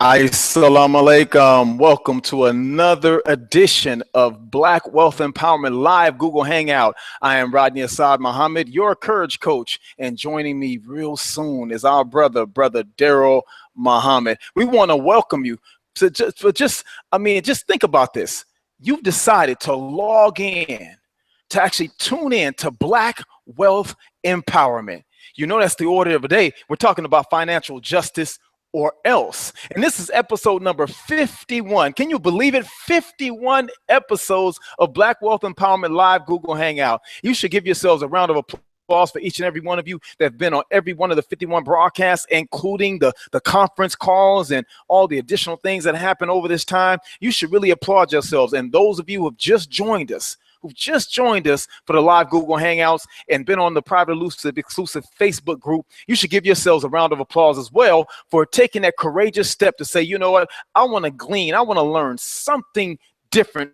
Assalamu alaikum. Welcome to another edition of Black Wealth Empowerment Live Google Hangout. I am Rodney Assad Muhammad, your courage coach, and joining me real soon is our brother Daryl Muhammad. We want to welcome you to just think about this. You've decided to log in, to actually tune in to Black Wealth Empowerment. You know that's the order of the day. We're talking about financial justice or else. And this is episode number 51. Can you believe it? 51 episodes of Black Wealth Empowerment Live Google Hangout. You should give yourselves a round of applause for each and every one of you that have been on every one of the 51 broadcasts, including the conference calls and all the additional things that happen over this time. You should really applaud yourselves. And those of you who have just joined us, for the live Google Hangouts and been on the private exclusive Facebook group, you should give yourselves a round of applause as well for taking that courageous step to say, you know what, I want to glean, I want to learn something different,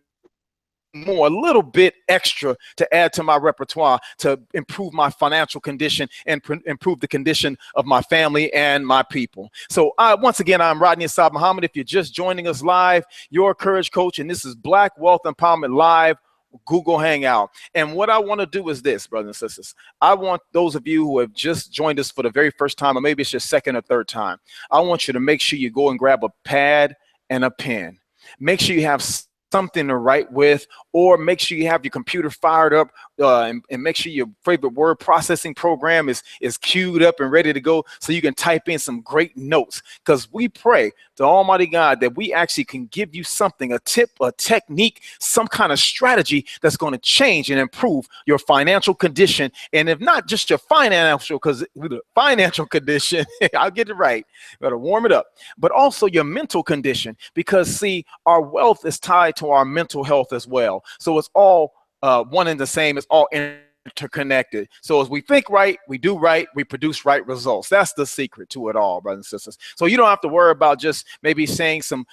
more, a little bit extra to add to my repertoire to improve my financial condition and improve the condition of my family and my people. So once again, I'm Rodney Assad Muhammad. If you're just joining us live, your courage coach, and this is Black Wealth Empowerment Live Google Hangout. And what I want to do is this, brothers and sisters. I want those of you who have just joined us for the very first time, or maybe it's your second or third time, I want you to make sure you go and grab a pad and a pen. Make sure you have something to write with, or make sure you have your computer fired up and make sure your favorite word processing program is queued up and ready to go so you can type in some great notes, because we pray to Almighty God that we actually can give you something, a tip, a technique, some kind of strategy that's going to change and improve your financial condition. And if not just your financial condition, I'll get it right, better warm it up, but also your mental condition, because see, our wealth is tied to our mental health as well. So it's all one and the same. It's all interconnected. So as we think right, we do right, we produce right results. That's the secret to it all, brothers and sisters. So you don't have to worry about just maybe saying some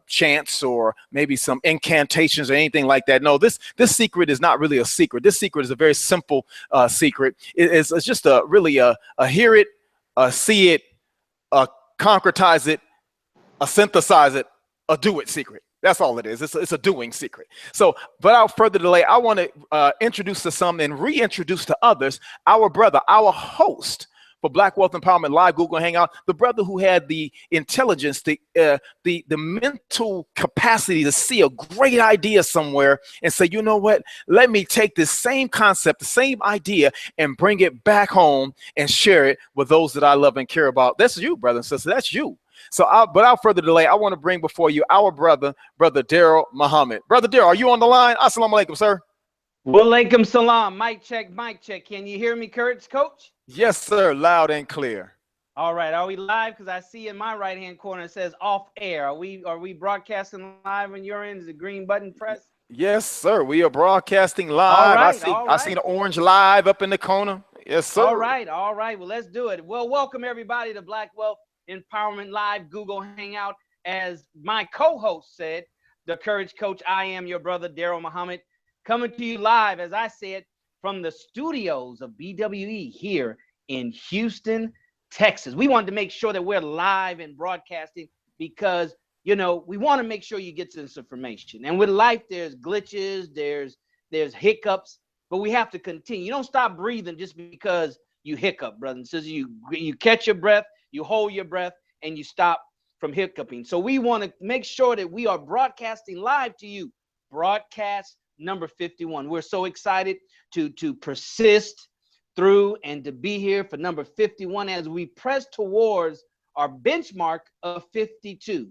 chants or maybe some incantations or anything like that. No, this secret is not really a secret. This secret is a very simple secret. It's just really a hear it, see it, concretize it, a synthesize it, a do it secret. That's all it is. It's a doing secret. So without further delay, I want to introduce to some and reintroduce to others our brother, our host for Black Wealth Empowerment Live Google Hangout, the brother who had the intelligence, the mental capacity to see a great idea somewhere and say, you know what, let me take this same concept, the same idea, and bring it back home and share it with those that I love and care about. That's you, brother and sister. That's you. So without further delay, I want to bring before you our brother Daryl Muhammad. Brother Daryl, are you on the line? Assalamu alaikum, sir. Walaikum salam. Mic check, mic check. Can you hear me, Coach? Yes, sir. Loud and clear. All right. Are we live? Because I see in my right-hand corner it says off air. Are we broadcasting live on your end? Is the green button pressed? Yes, sir. We are broadcasting live. I see the orange live up in the corner. Yes, sir. All right. Well, let's do it. Well, welcome everybody to Black Wealth Empowerment Live Google Hangout. As my co-host said, the courage coach, I am your brother Daryl Muhammad, coming to you live, as I said, from the studios of BWE here in Houston, Texas. We wanted to make sure that we're live and broadcasting because, you know, we want to make sure you get this information. And with life, there's glitches, there's hiccups, but we have to continue. You don't stop breathing just because you hiccup, brother and sister. You catch your breath, you hold your breath, and you stop from hiccuping. So we want to make sure that we are broadcasting live to you. Broadcast number 51. We're so excited to persist through and to be here for number 51 as we press towards our benchmark of 52.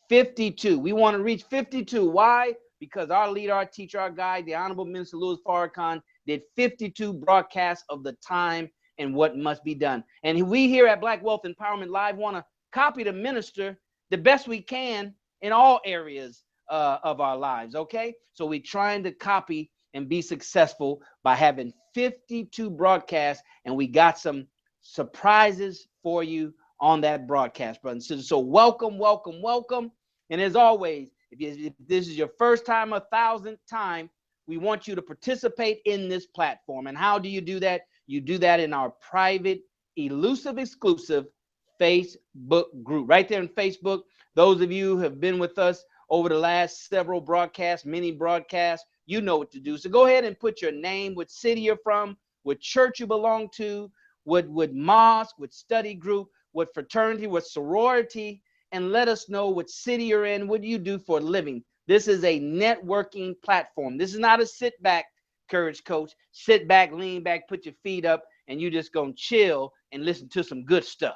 52. We want to reach 52. Why? Because our leader, our teacher, our guide, the Honorable Minister Louis Farrakhan, did 52 broadcasts of the time and what must be done. And we here at Black Wealth Empowerment Live want to copy the minister the best we can in all areas of our lives, okay? So we're trying to copy and be successful by having 52 broadcasts, and we got some surprises for you on that broadcast, brothers and sisters. So welcome. And as always, if this is your first time or 1,000th time, we want you to participate in this platform. And how do you do that? You do that in our private, elusive, exclusive Facebook group. Right there in Facebook, those of you who have been with us over the last several broadcasts, many broadcasts, you know what to do. So go ahead and put your name, what city you're from, what church you belong to, what mosque, what study group, what fraternity, what sorority, and let us know what city you're in, what do you do for a living. This is a networking platform. This is not a sit back courage coach. Sit back, lean back, put your feet up, and you just gonna chill and listen to some good stuff.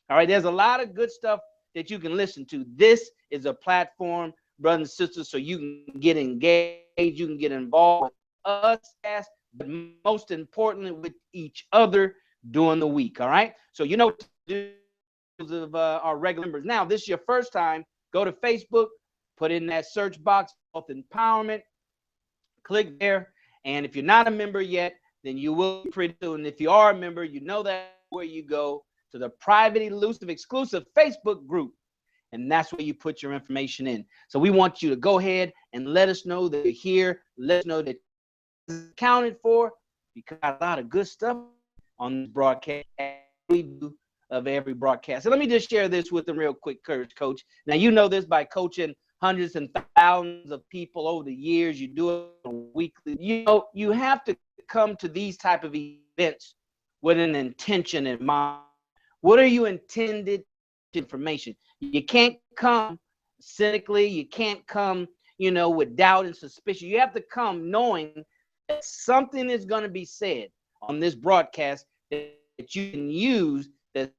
All right, there's a lot of good stuff that you can listen to. This is a platform, brothers and sisters, so you can get engaged, you can get involved with us, but most importantly with each other during the week. All right, so you know what to do of our regular members. Now, this is your first time, go to Facebook, put in that search box, Wealth Empowerment, click there, and if you're not a member yet, then you will be pretty soon. If you are a member, you know that where you go to the private, elusive, exclusive Facebook group, and that's where you put your information in. So we want you to go ahead and let us know that you're here. Let us know that it's accounted for, because a lot of good stuff on this broadcast we do of every broadcast. So let me just share this with them real quick, Courage Coach. Now, you know this by coaching hundreds and thousands of people over the years. You do it weekly. You know, you have to come to these type of events with an intention in mind. What are you intended information? You can't come cynically. You can't come, you know, with doubt and suspicion. You have to come knowing that something is going to be said on this broadcast that you can use that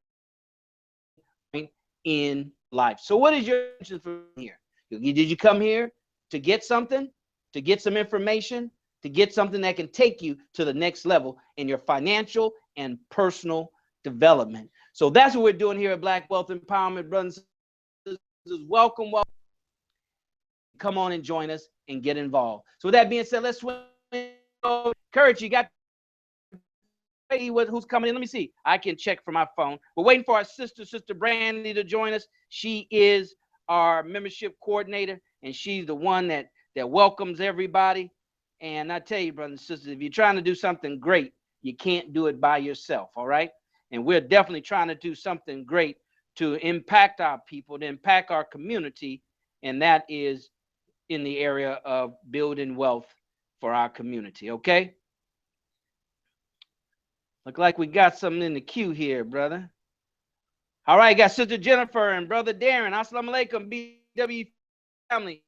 in life. So what is your intention for here? Did you come here to get something, to get some information, to get something that can take you to the next level in your financial and personal development? So that's what we're doing here at Black Wealth Empowerment, brothers and sisters. Welcome, welcome. Come on and join us and get involved. So with that being said, let's swing. Courage, you got who's coming in? Let me see. I can check from my phone. We're waiting for our sister Brandy, to join us. She is our membership coordinator, and she's the one that welcomes everybody. And I tell you, brothers and sisters, if you're trying to do something great, you can't do it by yourself, all right? And we're definitely trying to do something great to impact our people, to impact our community, and that is in the area of building wealth for our community, okay? Look like we got something in the queue here, brother. All right, got Sister Jennifer and Brother Darren. Assalamu alaikum, BW family.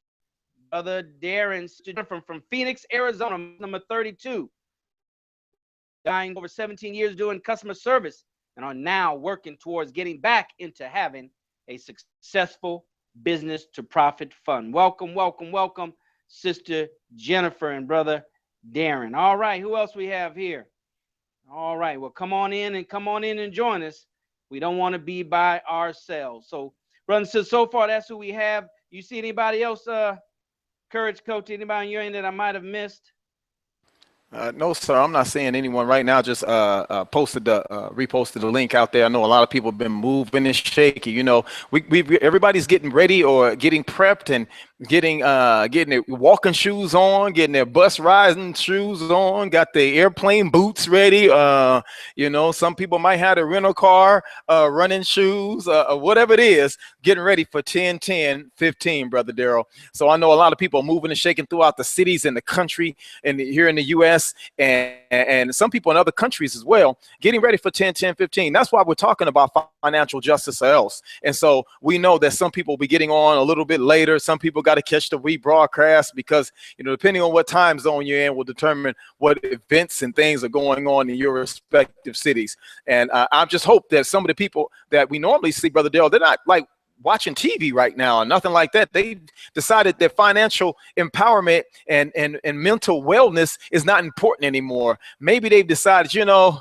Brother Darren, Sister Jennifer from Phoenix, Arizona, number 32. Dying over 17 years doing customer service and are now working towards getting back into having a successful business to profit fund. Welcome, welcome, welcome, Sister Jennifer and Brother Darren. All right, who else we have here? All right, well, come on in and join us. We don't want to be by ourselves. So, brothers and sisters, so far that's who we have. You see anybody else, Courage Coach, anybody on your end that I might have missed? No, sir. I'm not seeing anyone right now. Just reposted the link out there. I know a lot of people have been moving and shaky. You know, everybody's getting ready or getting prepped and getting their walking shoes on, getting their bus riding shoes on, got their airplane boots ready. You know, some people might have a rental car, running shoes, whatever it is, getting ready for 10-10-15, Brother Daryl. So I know a lot of people are moving and shaking throughout the cities and the country and here in the U.S. and some people in other countries as well, getting ready for 10-10-15. That's why we're talking about financial justice or else. And so we know that some people will be getting on a little bit later. Some people got to catch the rebroadcast because, you know, depending on what time zone you're in will determine what events and things are going on in your respective cities. And I just hope that some of the people that we normally see, Brother Dale, they're not like watching TV right now or nothing like that. They decided that financial empowerment and mental wellness is not important anymore. Maybe they've decided, you know,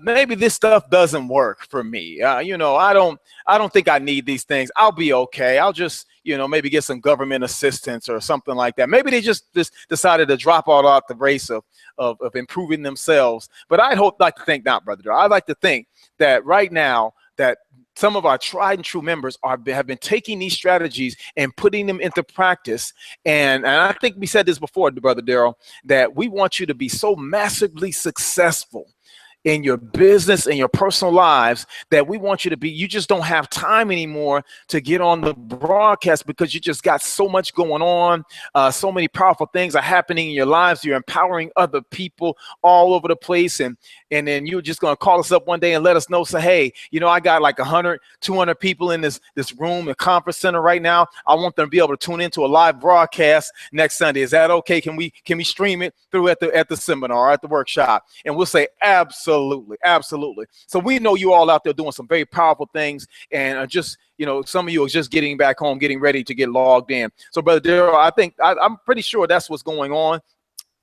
maybe this stuff doesn't work for me. You know, I don't think I need these things. I'll be okay. I'll just, you know, maybe get some government assistance or something like that. Maybe they just decided to drop all out the race of improving themselves. But I'd like to think not, Brother. I'd like to think that right now that some of our tried and true members have been taking these strategies and putting them into practice. And I think we said this before, Brother Daryl, that we want you to be so massively successful in your business and your personal lives that we want you to be. You just don't have time anymore to get on the broadcast because you just got so much going on. So many powerful things are happening in your lives. You're empowering other people all over the place. And then you're just going to call us up one day and let us know, say, hey, I got like 100, 200 people in this room, the conference center right now. I want them to be able to tune into a live broadcast next Sunday. Is that okay? Can we stream it through at the seminar, at the workshop? And we'll say, absolutely, absolutely. So we know you all out there doing some very powerful things, and just, some of you are just getting back home, getting ready to get logged in. So, Brother Daryl, I think I'm pretty sure that's what's going on.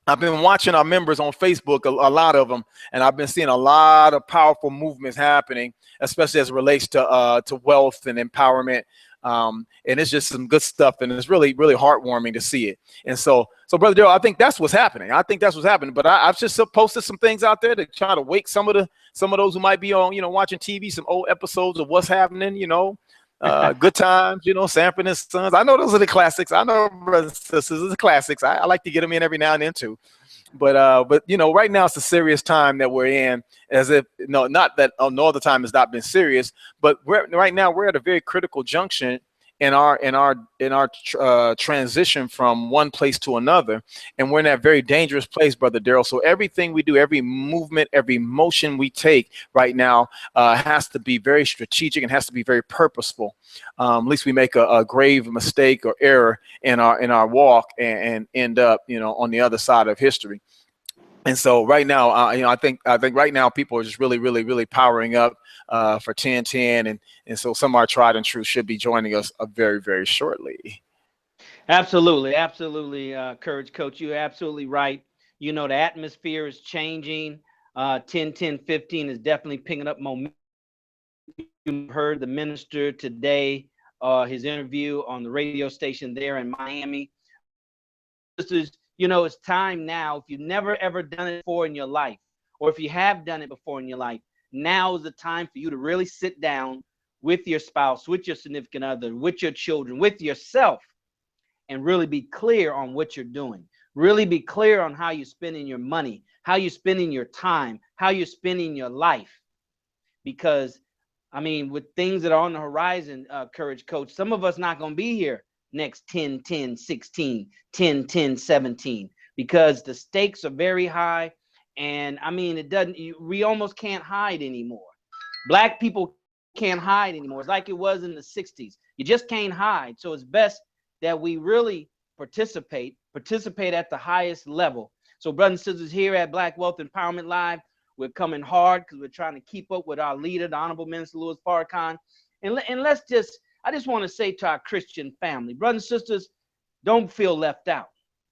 I've been watching our members on Facebook, a lot of them, and I've been seeing a lot of powerful movements happening, especially as it relates to wealth and empowerment. And it's just some good stuff, and it's really, really heartwarming to see it. And so Brother Daryl, I think that's what's happening. But I've just posted some things out there to try to wake some of those who might be on, watching TV, some old episodes of what's happening, Good Times, Sanford and Sons. I know those are the classics. I know, brothers and sisters, are the classics. I like to get them in every now and then too. But right now it's a serious time that we're in. As if not that no other time has not been serious, but right now we're at a very critical junction in our transition from one place to another, and we're in that very dangerous place, Brother Daryl. So everything we do, every movement, every motion we take right now has to be very strategic and has to be very purposeful. At least we make a grave mistake or error in our walk and end up on the other side of history. And so right now, I think right now people are just really, really, really powering up for 1010, and so some of our tried and true should be joining us very, very shortly. Absolutely, Courage Coach, you're absolutely right. The atmosphere is changing. 10-10-15 is definitely picking up momentum. You heard the minister today, his interview on the radio station there in Miami. This is, it's time now. If you've never ever done it before in your life, or if you have done it before in your life, now is the time for you to really sit down with your spouse, with your significant other, with your children, with yourself, and really be clear on what you're doing. Really be clear on how you're spending your money, how you're spending your time, how you're spending your life. Because, with things that are on the horizon, Courage Coach, some of us not going to be here next 10-10-16, 10-10-17, because the stakes are very high. And we almost can't hide anymore. Black people can't hide anymore. It's like it was in the 60s. You just can't hide. So it's best that we really participate at the highest level. So brothers and sisters, here at Black Wealth Empowerment Live, we're coming hard because we're trying to keep up with our leader, the Honorable Minister Louis Farrakhan. And I just want to say to our Christian family, brothers and sisters, don't feel left out.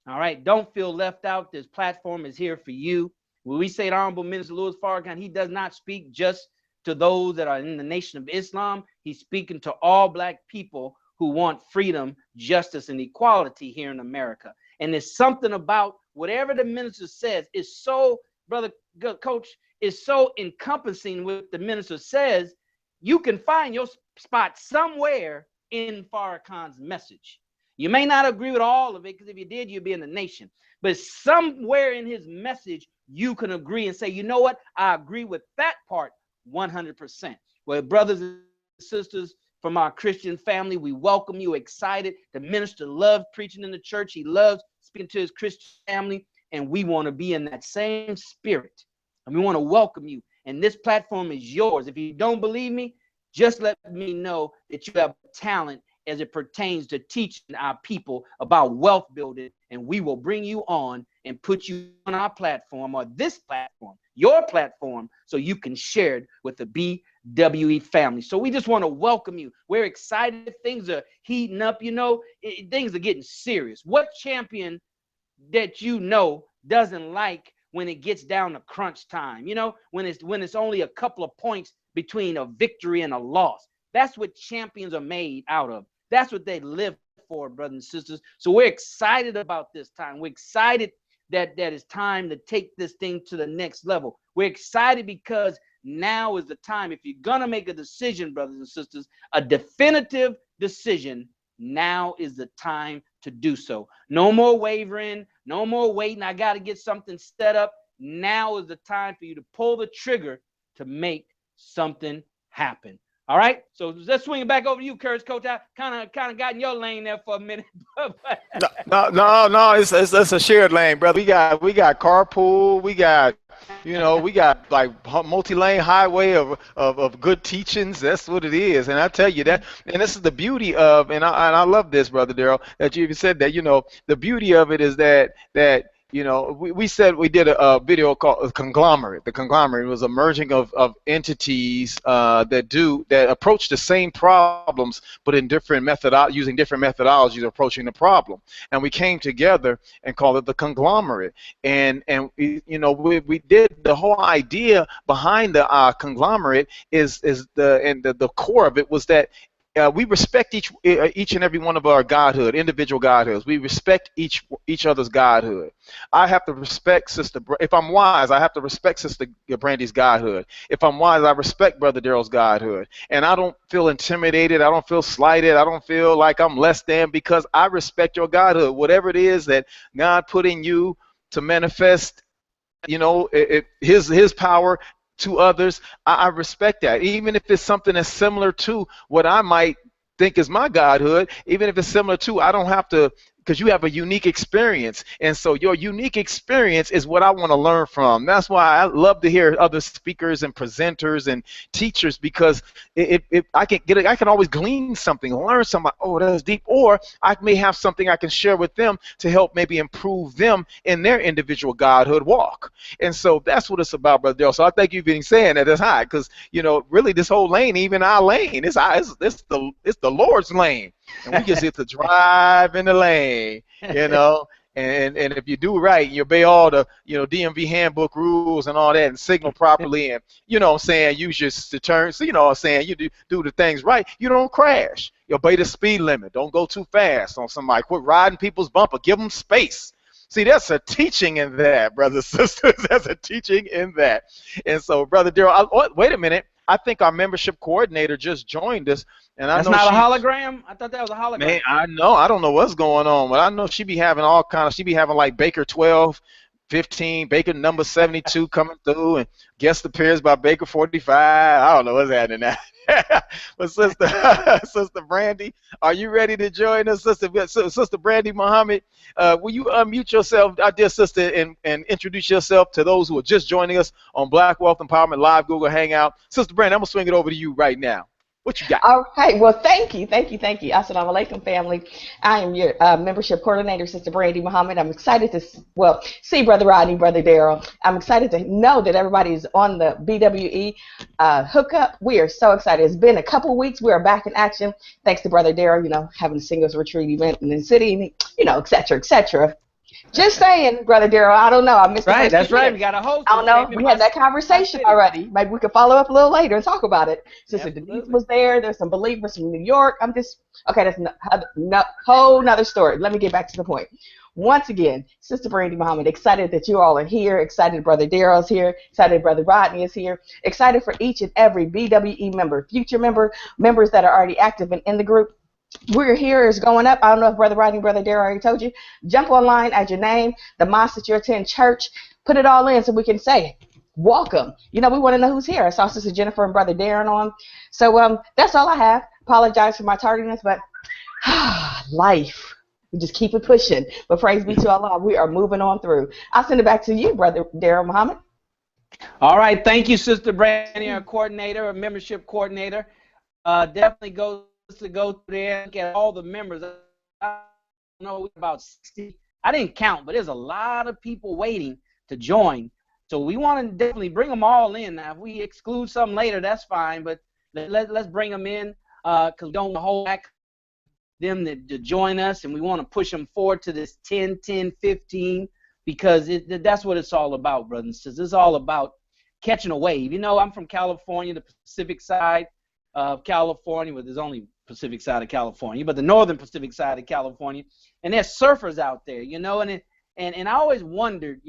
All right. Don't feel left out. This platform is here for you. When we say the Honorable Minister Louis Farrakhan, he does not speak just to those that are in the Nation of Islam. He's speaking to all Black people who want freedom, justice, and equality here in America. And there's something about whatever the minister says is so, Brother Coach, is so encompassing what the minister says. You can find your spot somewhere in Farrakhan's message. You may not agree with all of it, because if you did, you'd be in the nation. But somewhere in his message, you can agree and say, you know what? I agree with that part 100%. Well, brothers and sisters from our Christian family, we welcome you, excited. The minister loves preaching in the church. He loves speaking to his Christian family. And we want to be in that same spirit. And we want to welcome you. And this platform is yours. If you don't believe me, just let me know that you have talent as it pertains to teaching our people about wealth building, and we will bring you on and put you on our platform, or this platform, your platform, so you can share it with the BWE family. So we just want to welcome you. We're excited. Things are heating up. Things are getting serious. What champion that doesn't like when it gets down to crunch time? When it's only a couple of points between a victory and a loss. That's what champions are made out of. That's what they live for, brothers and sisters. So we're excited about this time. We're excited that it's time to take this thing to the next level. We're excited because now is the time. If you're going to make a decision, brothers and sisters, a definitive decision, now is the time to do so. No more wavering, no more waiting. I got to get something set up. now is the time for you to pull the trigger to make something happen. All right, so let's swing it back over to you, Courage Coach. I kind of got in your lane there for a minute. No. It's a shared lane, brother. We got carpool. We got like multi-lane highway of good teachings. That's what it is. And I tell you that, and this is the beauty of, and I love this, brother Daryl, that you even said that. The beauty of it is that we said we did a video called Conglomerate. The Conglomerate was a merging of entities that approach the same problems, but in using different methodologies of approaching the problem. And we came together and called it the Conglomerate. And we did the whole idea behind the Conglomerate is the core of it was that we respect each and every one of our godhood, individual godhoods. We respect each other's godhood. I have to respect if I'm wise, I have to respect Sister Brandy's godhood. If I'm wise, I respect Brother Daryl's godhood. And I don't feel intimidated. I don't feel slighted. I don't feel like I'm less than, because I respect your godhood. Whatever it is that God put in you to manifest, his power to others, I respect that. Even if it's something that's similar to what I might think is my godhood, even if it's similar to, I don't have to, because you have a unique experience. And so your unique experience is what I want to learn from. That's why I love to hear other speakers and presenters and teachers, because I can always glean something, learn something. Oh, that's deep. Or I may have something I can share with them to help maybe improve them in their individual godhood walk. And so that's what it's about, Brother Darryl. So I thank you for saying that. That's high, because really this whole lane, even our lane, it's the Lord's lane. And we just get to drive in the lane, and if you do right, you obey all the, DMV handbook rules and all that, and signal properly, and, use your turn, so, you do the things right, you don't crash. You obey the speed limit. Don't go too fast on somebody. Quit riding people's bumper. Give them space. See, that's a teaching in that, brothers and sisters. That's a teaching in that. And so, Brother Darryl, wait a minute. I think our membership coordinator just joined us. And that's not a hologram? I thought that was a hologram. Man, I know. I don't know what's going on, but I know she be having like Baker 12, 15, Baker number 72 coming through, and guest appears by Baker 45. I don't know what's happening now. But Sister Brandy, are you ready to join us, Sister Brandy Muhammad? Will you unmute yourself, our dear sister, and introduce yourself to those who are just joining us on Black Wealth Empowerment Live Google Hangout? Sister Brandy, I'm gonna swing it over to you right now. What you got? All right. Well, thank you. Assalamu alaikum, family. I am your membership coordinator, Sister Brandy Muhammad. I'm excited to, see Brother Rodney, Brother Darryl. I'm excited to know that everybody is on the BWE hookup. We are so excited. It's been a couple weeks. We are back in action. Thanks to Brother Darryl, having a singles retreat event in the city, et cetera, et cetera. Just saying, Brother Darryl, I don't know. I missed the right, that's right. We got a host. I don't know. We had that conversation already. Maybe we could follow up a little later and talk about it. Sister Denise was there. There's some believers from New York. That's whole nother story. Let me get back to the point. Once again, Sister Brandy Muhammad, excited that you all are here. Excited Brother Darryl's here. Excited Brother Rodney is here. Excited for each and every BWE member, future members that are already active and in the group. We're here is going up. I don't know if Brother Rodney, Brother Darryl already told you. Jump online, add your name, the mosque that you attend, church. Put it all in so we can say, welcome. We want to know who's here. I saw Sister Jennifer and Brother Darren on. So that's all I have. Apologize for my tardiness, but life. We just keep it pushing. But praise be to Allah, we are moving on through. I'll send it back to you, Brother Darryl Muhammad. All right. Thank you, Sister Brandy, our coordinator, a membership coordinator. Definitely go through there and look at all the members. I know about 60. I didn't count, but there's a lot of people waiting to join. So we want to definitely bring them all in. Now, if we exclude some later, that's fine, but let's bring them in because we don't hold back them to join us, and we want to push them forward to this 10, 10, 15 because that's what it's all about, brothers and sisters. It's all about catching a wave. I'm from California, the Pacific side of California, but there's only Pacific side of California, but the northern Pacific side of California, and there's surfers out there, and I always wondered,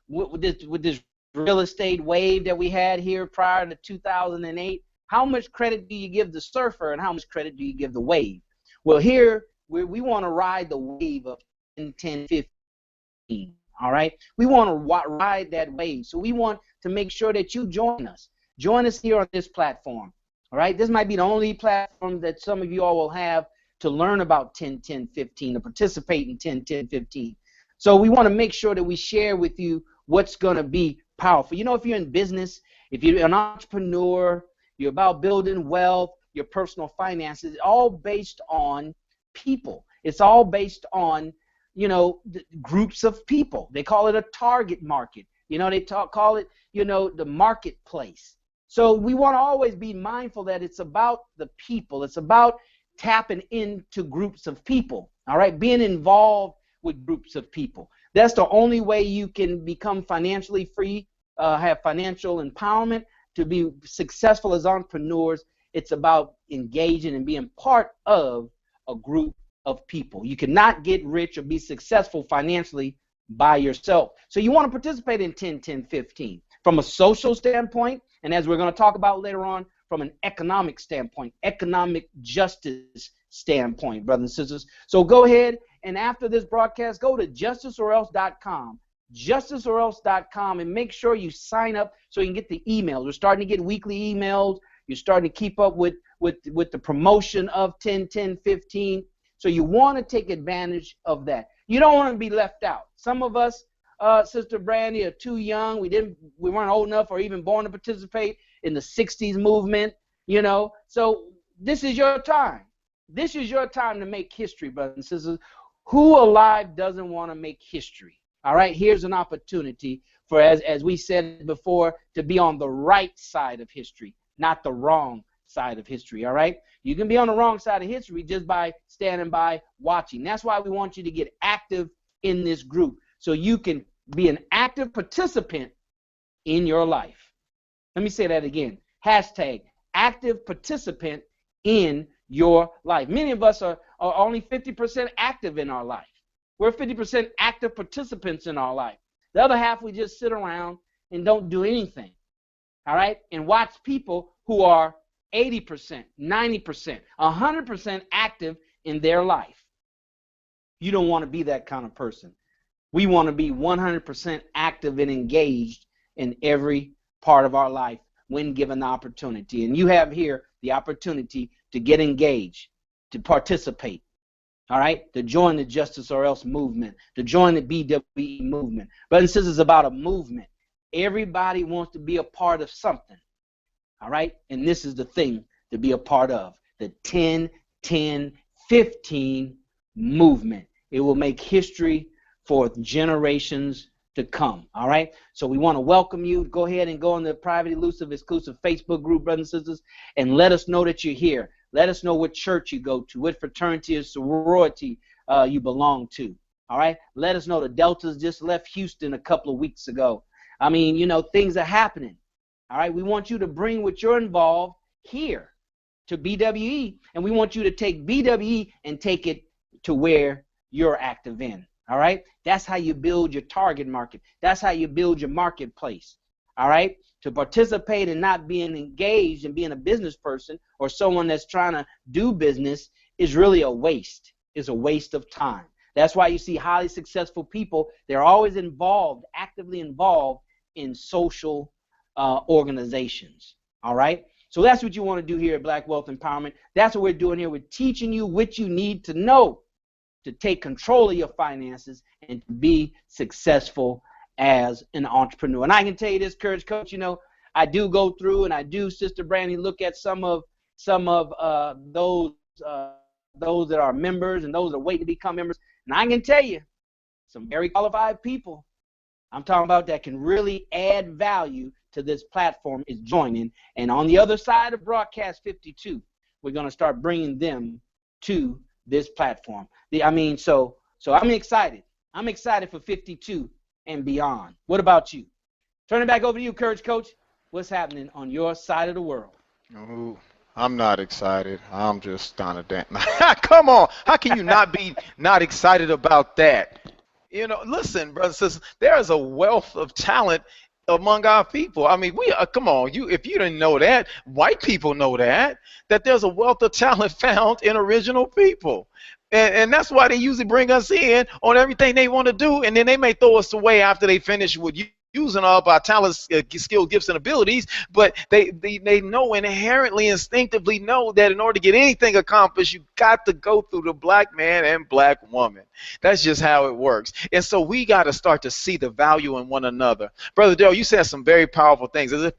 with this real estate wave that we had here prior to 2008, how much credit do you give the surfer and how much credit do you give the wave? Well, here we want to ride the wave of 10, 10, 15. All right. We want to ride that wave. So we want to make sure that you join us. Join us here on this platform. All right. This might be the only platform that some of you all will have to learn about 10-10-15, to participate in 10-10-15. So we want to make sure that we share with you what's going to be powerful. You know, if you're in business, if you're an entrepreneur, you're about building wealth, your personal finances, it's all based on people. It's all based on, you know, groups of people. They call it a target market. You know, they call it, you know, the marketplace. So we want to always be mindful that it's about the people. It's about tapping into groups of people, all right, being involved with groups of people. That's the only way you can become financially free, have financial empowerment, to be successful as entrepreneurs. It's about engaging and being part of a group of people. You cannot get rich or be successful financially by yourself. So you want to participate in 10-10-15 from a social standpoint, and as we're going to talk about later on, from an economic standpoint, economic justice standpoint, brothers and sisters. So go ahead and after this broadcast, go to justiceorelse.com, justiceorelse.com, and make sure you sign up so you can get the emails. We're starting to get weekly emails. You're starting to keep up with the promotion of 10-10-15. So you want to take advantage of that. You don't want to be left out. Some of us, Sister Brandy, are too young. We weren't old enough or even born to participate in the 60s movement, you know. So this is your time. This is your time to make history, brothers and sisters. Who alive doesn't want to make history? All right, here's an opportunity for, as we said before, to be on the right side of history, not the wrong side of history, all right? You can be on the wrong side of history just by standing by watching. That's why we want you to get active in this group so you can be an active participant in your life. Let me say that again. Hashtag active participant in your life. Many of us are only 50% active in our life. We're 50% active participants in our life. The other half, we just sit around and don't do anything, all right, and watch people who are 80%, 90%, 100% active in their life. You don't want to be that kind of person. We want to be 100% active and engaged in every part of our life when given the opportunity. And you have here the opportunity to get engaged, to participate, all right, to join the Justice or Else movement, to join the BWE movement. Brothers and sisters, it's about a movement. Everybody wants to be a part of something, all right, and this is the thing to be a part of, the 10-10-15 movement. It will make history for generations to come, all right? So we want to welcome you. Go ahead and go in the private, elusive, exclusive Facebook group, brothers and sisters, and let us know that you're here. Let us know what church you go to, what fraternity or sorority you belong to, all right? Let us know. The Deltas just left Houston a couple of weeks ago. I mean, you know, things are happening, all right? We want you to bring what you're involved here to BWE, and we want you to take BWE and take it to where you're active in. All right, that's how you build your target market. That's how you build your marketplace. All right, to participate and not being engaged and being a business person or someone that's trying to do business is really a waste. It's a waste of time. That's why you see highly successful people. They're always involved, actively involved in social organizations. All right, so that's what you want to do here at Black Wealth Empowerment. That's what we're doing here. We're teaching you what you need to know to take control of your finances and to be successful as an entrepreneur. And I can tell you this, Courage Coach, you know, I do go through and I do, Sister Brandy, look at some of those that are members and those that wait to become members. And I can tell you, some very qualified people I'm talking about that can really add value to this platform is joining. And on the other side of Broadcast 52, we're going to start bringing them to this platform. So I'm excited. I'm excited for 52 and beyond. What about you? Turn it back over to you, Courage Coach. What's happening on your side of the world? Ooh, I'm not excited. I'm just kind of damn. Come on. How can you not be not excited about that? You know, listen, brothers and sisters, there is a wealth of talent among our people. I mean, come on, if you didn't know that, white people know that there's a wealth of talent found in original people. And that's why they usually bring us in on everything they want to do, and then they may throw us away after they finish with using all of our talents, skill, gifts, and abilities. But they know, inherently, instinctively know that in order to get anything accomplished, you got to go through the black man and black woman. That's just how it works. And so we got to start to see the value in one another. Brother Daryl, you said some very powerful things, as if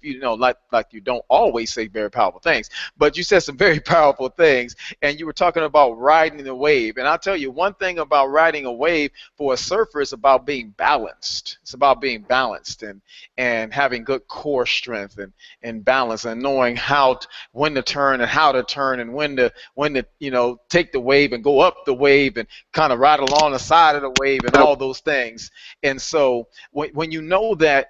like you don't always say very powerful things, but you said some very powerful things, and you were talking about riding the wave. And I'll tell you one thing about riding a wave for a surfer is about being balanced. It's about being balanced and having good core strength and balance, and knowing when to turn and how to turn, and when to take the wave and go up the wave and kind of ride along the side of the wave and all those things. And so when you know that,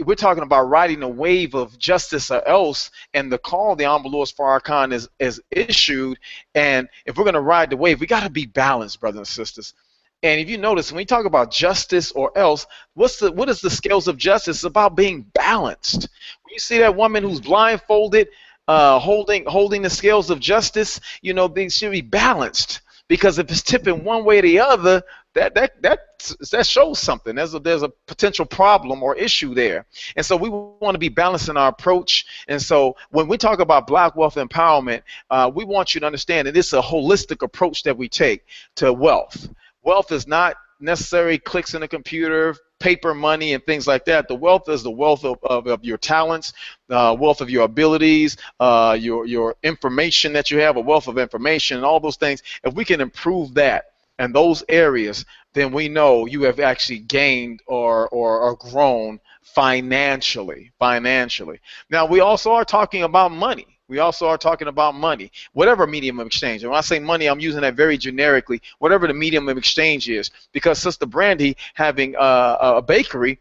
we're talking about riding a wave of justice or else, and the call the Lord Farrakhan is issued. And if we're going to ride the wave, we got to be balanced, brothers and sisters. And if you notice, when we talk about justice or else, what is the scales of justice? It's about being balanced. When you see that woman who's blindfolded, holding the scales of justice, they should be balanced. Because if it's tipping one way or the other, that shows something. There's a potential problem or issue there. And so we want to be balanced in our approach. And so when we talk about Black wealth empowerment, we want you to understand that it's a holistic approach that we take to wealth. Wealth is not necessarily clicks in a computer, paper money, and things like that. The wealth is the wealth of your talents, wealth of your abilities, your information that you have, a wealth of information, and all those things. If we can improve that and those areas, then we know you have actually gained or grown financially. Now, we also are talking about money. We also are talking about money, whatever medium of exchange. And when I say money, I'm using that very generically, whatever the medium of exchange is. Because Sister Brandy having a bakery,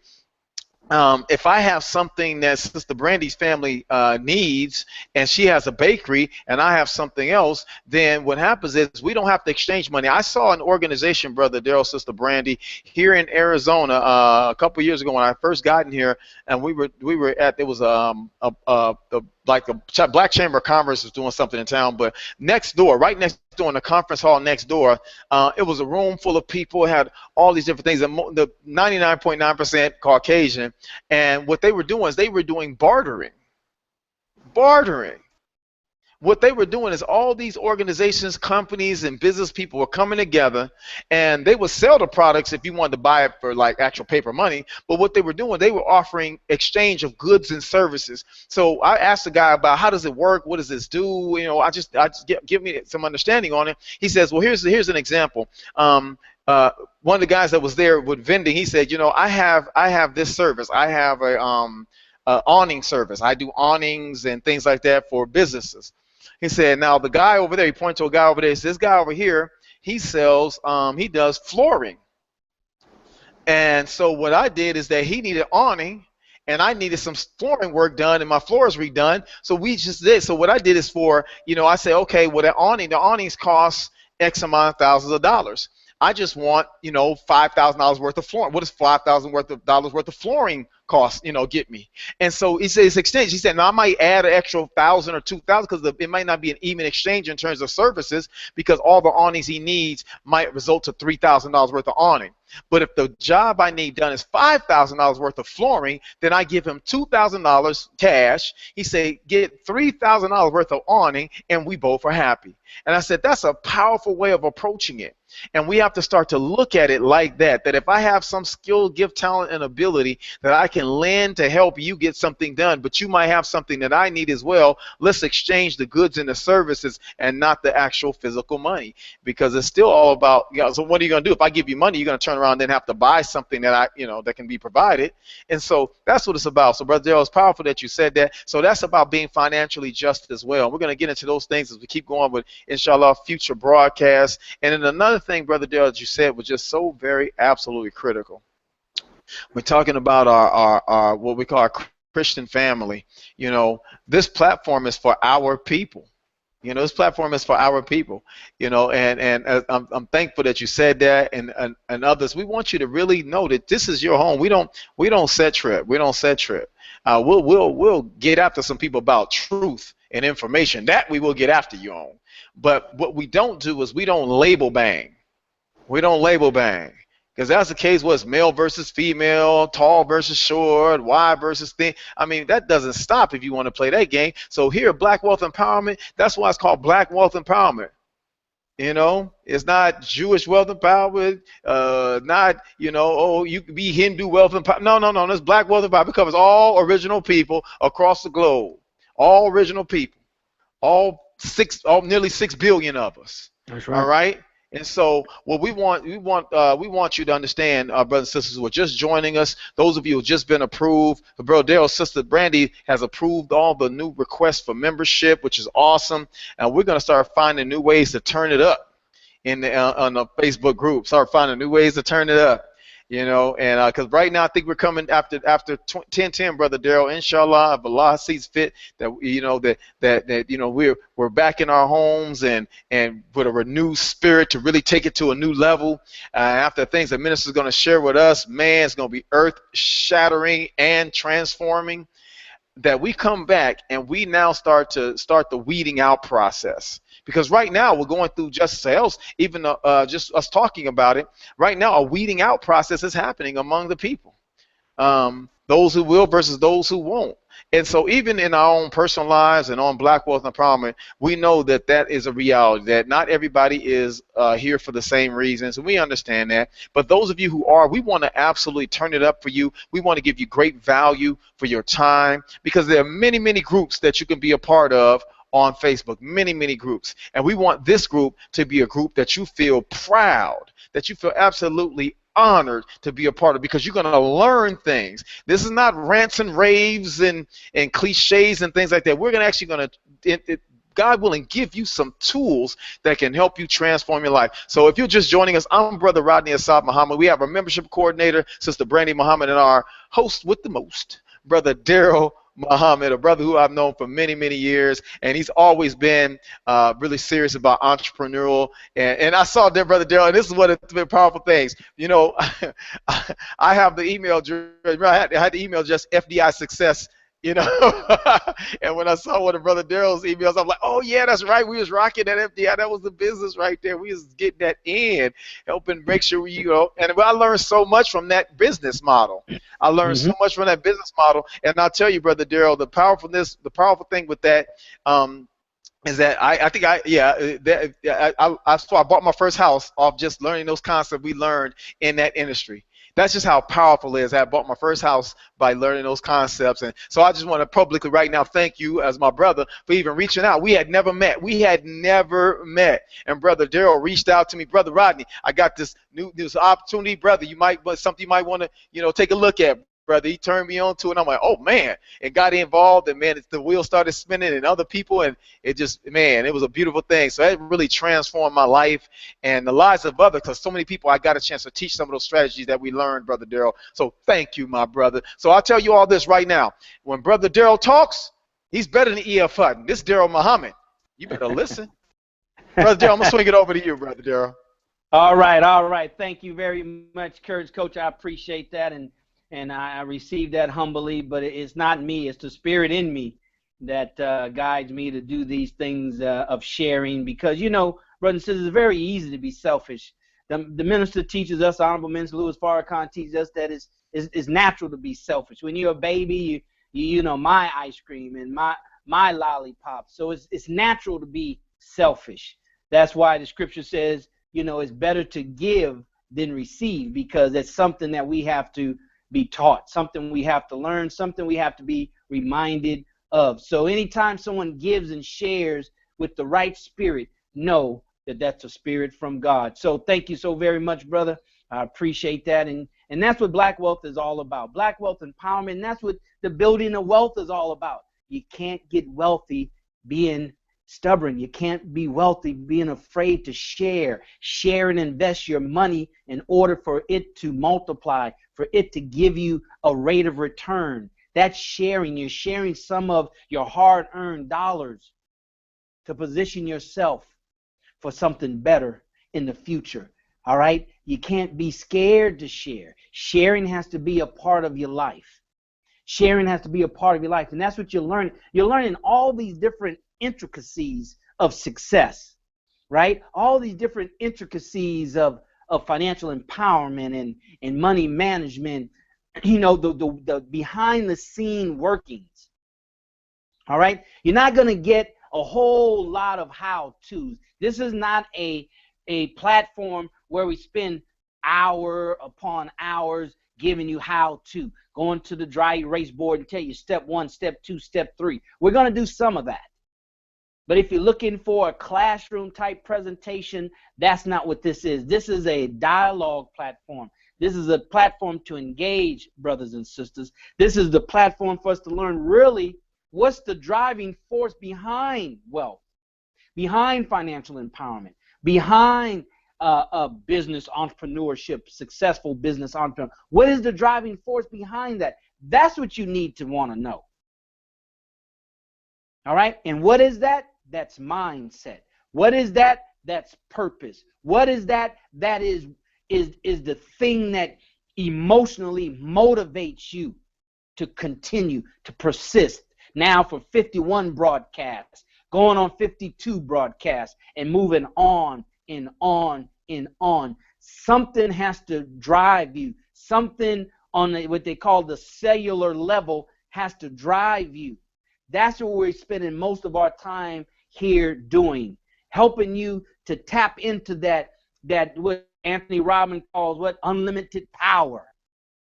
if I have something that Sister Brandy's family needs, and she has a bakery, and I have something else, then what happens is we don't have to exchange money. I saw an organization, Brother Daryl, Sister Brandy, here in Arizona a couple years ago when I first gotten here, and we were at, it was like a Black Chamber of Commerce was doing something in town, but next door, right next door in the conference hall next door, it was a room full of people. It had all these different things. The 99.9% Caucasian, and what they were doing is they were doing bartering. What they were doing is all these organizations, companies, and business people were coming together, and they would sell the products if you wanted to buy it for like actual paper money. But what they were doing, they were offering exchange of goods and services. So I asked the guy about how does it work, what does this do? I just give me some understanding on it. He says, well, here's an example. One of the guys that was there with vending, he said, I have this service. I have a awning service. I do awnings and things like that for businesses. He said, now the guy over there, he pointed to a guy over there, he says, this guy over here, he sells, he does flooring. And so what I did is that he needed awning, and I needed some flooring work done, and my floors redone. So we just did. So what I did is I say, okay, well, the awnings cost X amount of thousands of dollars. I just want, $5,000 worth of flooring. What does $5,000 worth of flooring cost, get me? And so he says exchange. He said, now I might add an extra 1,000 or 2,000 because it might not be an even exchange in terms of services, because all the awnings he needs might result to $3,000 worth of awning. But if the job I need done is $5,000 worth of flooring, then I give him $2,000 cash. He say, get $3,000 worth of awning, and we both are happy. And I said, that's a powerful way of approaching it. And we have to start to look at it like that, that if I have some skill, gift, talent, and ability that I can lend to help you get something done, but you might have something that I need as well, let's exchange the goods and the services and not the actual physical money, because it's still all about, so what are you going to do? If I give you money, you're going to turn around and then have to buy something that that can be provided. And so that's what it's about. So Brother Daryl, it's powerful that you said that. So that's about being financially just as well. We're going to get into those things as we keep going with, inshallah, future broadcasts. And then another thing, Brother Daryl, that you said was just so very absolutely critical. We're talking about our what we call our Christian family. This platform is for our people. This platform is for our people. And I'm thankful that you said that, and others. We want you to really know that this is your home. We don't set trip. We'll get after some people about truth and information. That we will get after you on. But what we don't do is we don't label bang. We don't label bang. Because that's the case was male versus female, tall versus short, wide versus thin. I mean, that doesn't stop if you want to play that game. So here, Black Wealth Empowerment, that's why it's called Black Wealth Empowerment. You know, it's not Jewish wealth empowerment, not, you know, oh, you could be Hindu wealth empowerment. No, no, no. This Black wealth empowerment covers all original people across the globe. All original people. Nearly 6 billion of us. That's right. All right. And so, what we want you to understand, brothers and sisters who are just joining us, those of you who have just been approved, Brother Daryl, Sister Brandy has approved all the new requests for membership, which is awesome. And we're going to start finding new ways to turn it up on the Facebook group. Start finding new ways to turn it up. You know, and because right now I think we're coming after 10:10, Brother Daryl. Inshallah, if Allah sees fit, that you know that you know we're back in our homes and with a renewed spirit to really take it to a new level. After things the minister's going to share with us, man, it's going to be earth-shattering and transforming. That we come back and we now start the weeding out process. Because right now we're going through just sales, even just us talking about it. Right now a weeding out process is happening among the people. Those who will versus those who won't. And so even in our own personal lives and on Black Wealth Empowerment, we know that that is a reality, that not everybody is here for the same reasons, and we understand that. But those of you who are, we want to absolutely turn it up for you. We want to give you great value for your time, because there are many, many groups that you can be a part of on Facebook, many, many groups. And we want this group to be a group that you feel proud, that you feel absolutely honored to be a part of, because you're going to learn things. This is not rants and raves and cliches and things like that. We're actually going to, God willing, give you some tools that can help you transform your life. So if you're just joining us, I'm Brother Rodney Assad Muhammad. We have our membership coordinator, Sister Brandy Muhammad, and our host with the most, Brother Daryl Muhammad, a brother who I've known for many, many years, and he's always been really serious about entrepreneurial. And I saw there, Brother Daryl, and this is one of the powerful things. You know, I have the email. I had the email just FDI Success. You know, and when I saw one of Brother Daryl's emails, I'm like, oh yeah, that's right. We was rocking that FDI. That was the business right there. We was getting that in, helping make sure you know. And I learned so much from that business model. I learned so much from that business model. And I'll tell you, Brother Daryl, the powerful thing with that is that so I bought my first house off just learning those concepts we learned in that industry. That's just how powerful it is. I bought my first house by learning those concepts. And so I just want to publicly right now thank you as my brother for even reaching out. We had never met. And Brother Daryl reached out to me, Brother Rodney, I got this opportunity, brother. Something you might want to, you know, take a look at. Brother, he turned me on to it, and I'm like, oh man, and got involved, and man, the wheel started spinning, and other people, and it just, man, it was a beautiful thing. So it really transformed my life and the lives of others, because so many people I got a chance to teach some of those strategies that we learned, Brother Daryl. So thank you, my brother. So I'll tell you all this right now. When Brother Daryl talks, he's better than E.F. Hutton. This Daryl Muhammad. You better listen. Brother Daryl, I'm going to swing it over to you, Brother Daryl. All right. Thank you very much, Courage Coach. I appreciate that, and I received that humbly, but it's not me. It's the Spirit in me that guides me to do these things of sharing, because, you know, brothers and sisters, it's very easy to be selfish. The minister teaches us, Honorable Minister Louis Farrakhan teaches us that it's natural to be selfish. When you're a baby, you know, my ice cream and my lollipop. So it's natural to be selfish. That's why the scripture says, you know, it's better to give than receive, because it's something that we have to be taught, something we have to learn, something we have to be reminded of. So anytime someone gives and shares with the right spirit, know that that's a spirit from God. So thank you so very much, brother. I appreciate that. And that's what Black Wealth is all about. Black Wealth Empowerment, and that's what the building of wealth is all about. You can't get wealthy being stubborn. You can't be wealthy being afraid to share and invest your money in order for it to multiply, for it to give you a rate of return. That's sharing. You're sharing some of your hard-earned dollars to position yourself for something better in the future. All right? You can't be scared to share. Sharing has to be a part of your life. Sharing has to be a part of your life, and that's what you're learning. You're learning all these different intricacies of success, right? All these different intricacies of financial empowerment and money management, you know, the behind the scene workings. All right. You're not going to get a whole lot of how-tos. This is not a platform where we spend hour upon hours giving you how-to, going to the dry erase board and tell you step 1, step 2, step 3. We're going to do some of that. But if you're looking for a classroom type presentation, that's not what this is. This is a dialogue platform. This is a platform to engage brothers and sisters. This is the platform for us to learn really what's the driving force behind wealth, behind financial empowerment, behind business entrepreneurship, successful business entrepreneur. What is the driving force behind that? That's what you need to want to know. All right? And what is that? That's mindset. What is that? That's purpose. What is that? That is the thing that emotionally motivates you to continue, to persist. Now for 51 broadcasts, going on 52 broadcasts, and moving on and on and on. Something has to drive you. Something on what they call the cellular level has to drive you. That's what we're spending most of our time here doing, helping you to tap into that what Anthony Robbins calls what unlimited power.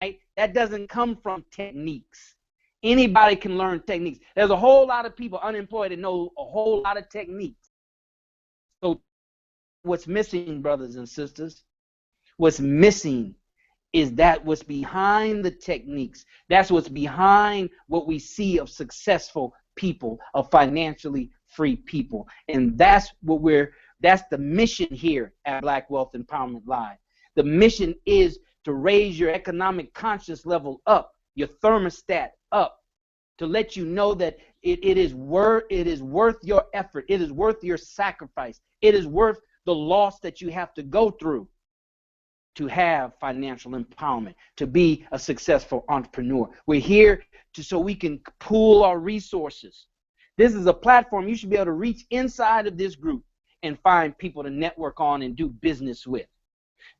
Right? That doesn't come from techniques. Anybody can learn techniques. There's a whole lot of people unemployed that know a whole lot of techniques. So what's missing, brothers and sisters, what's missing is that what's behind the techniques. That's what's behind what we see of successful people, of financially free people. And that's the mission here at Black Wealth Empowerment Live. The mission is to raise your economic conscious level up, your thermostat up, to let you know that it is worth your effort. It is worth your sacrifice. It is worth the loss that you have to go through to have financial empowerment, to be a successful entrepreneur. We're here so we can pool our resources. This is a platform you should be able to reach inside of this group and find people to network on and do business with.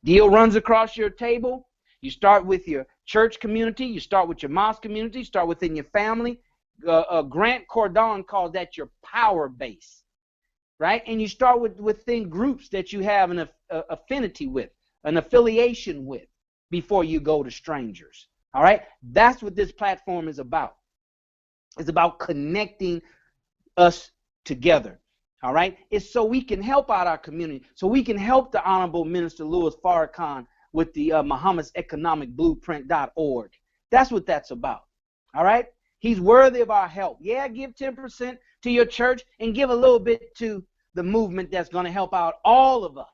Deal runs across your table. You start with your church community. You start with your mosque community. Start within your family. Grant Cardone calls that your power base, right? And you start within groups that you have an affinity with, an affiliation with, before you go to strangers. All right? That's what this platform is about. It's about connecting us together. All right? It's so we can help out our community, so we can help the Honorable Minister Louis Farrakhan with the Muhammad's Economic Blueprint.org. That's what that's about. All right? He's worthy of our help. Yeah, give 10% to your church and give a little bit to the movement that's going to help out all of us.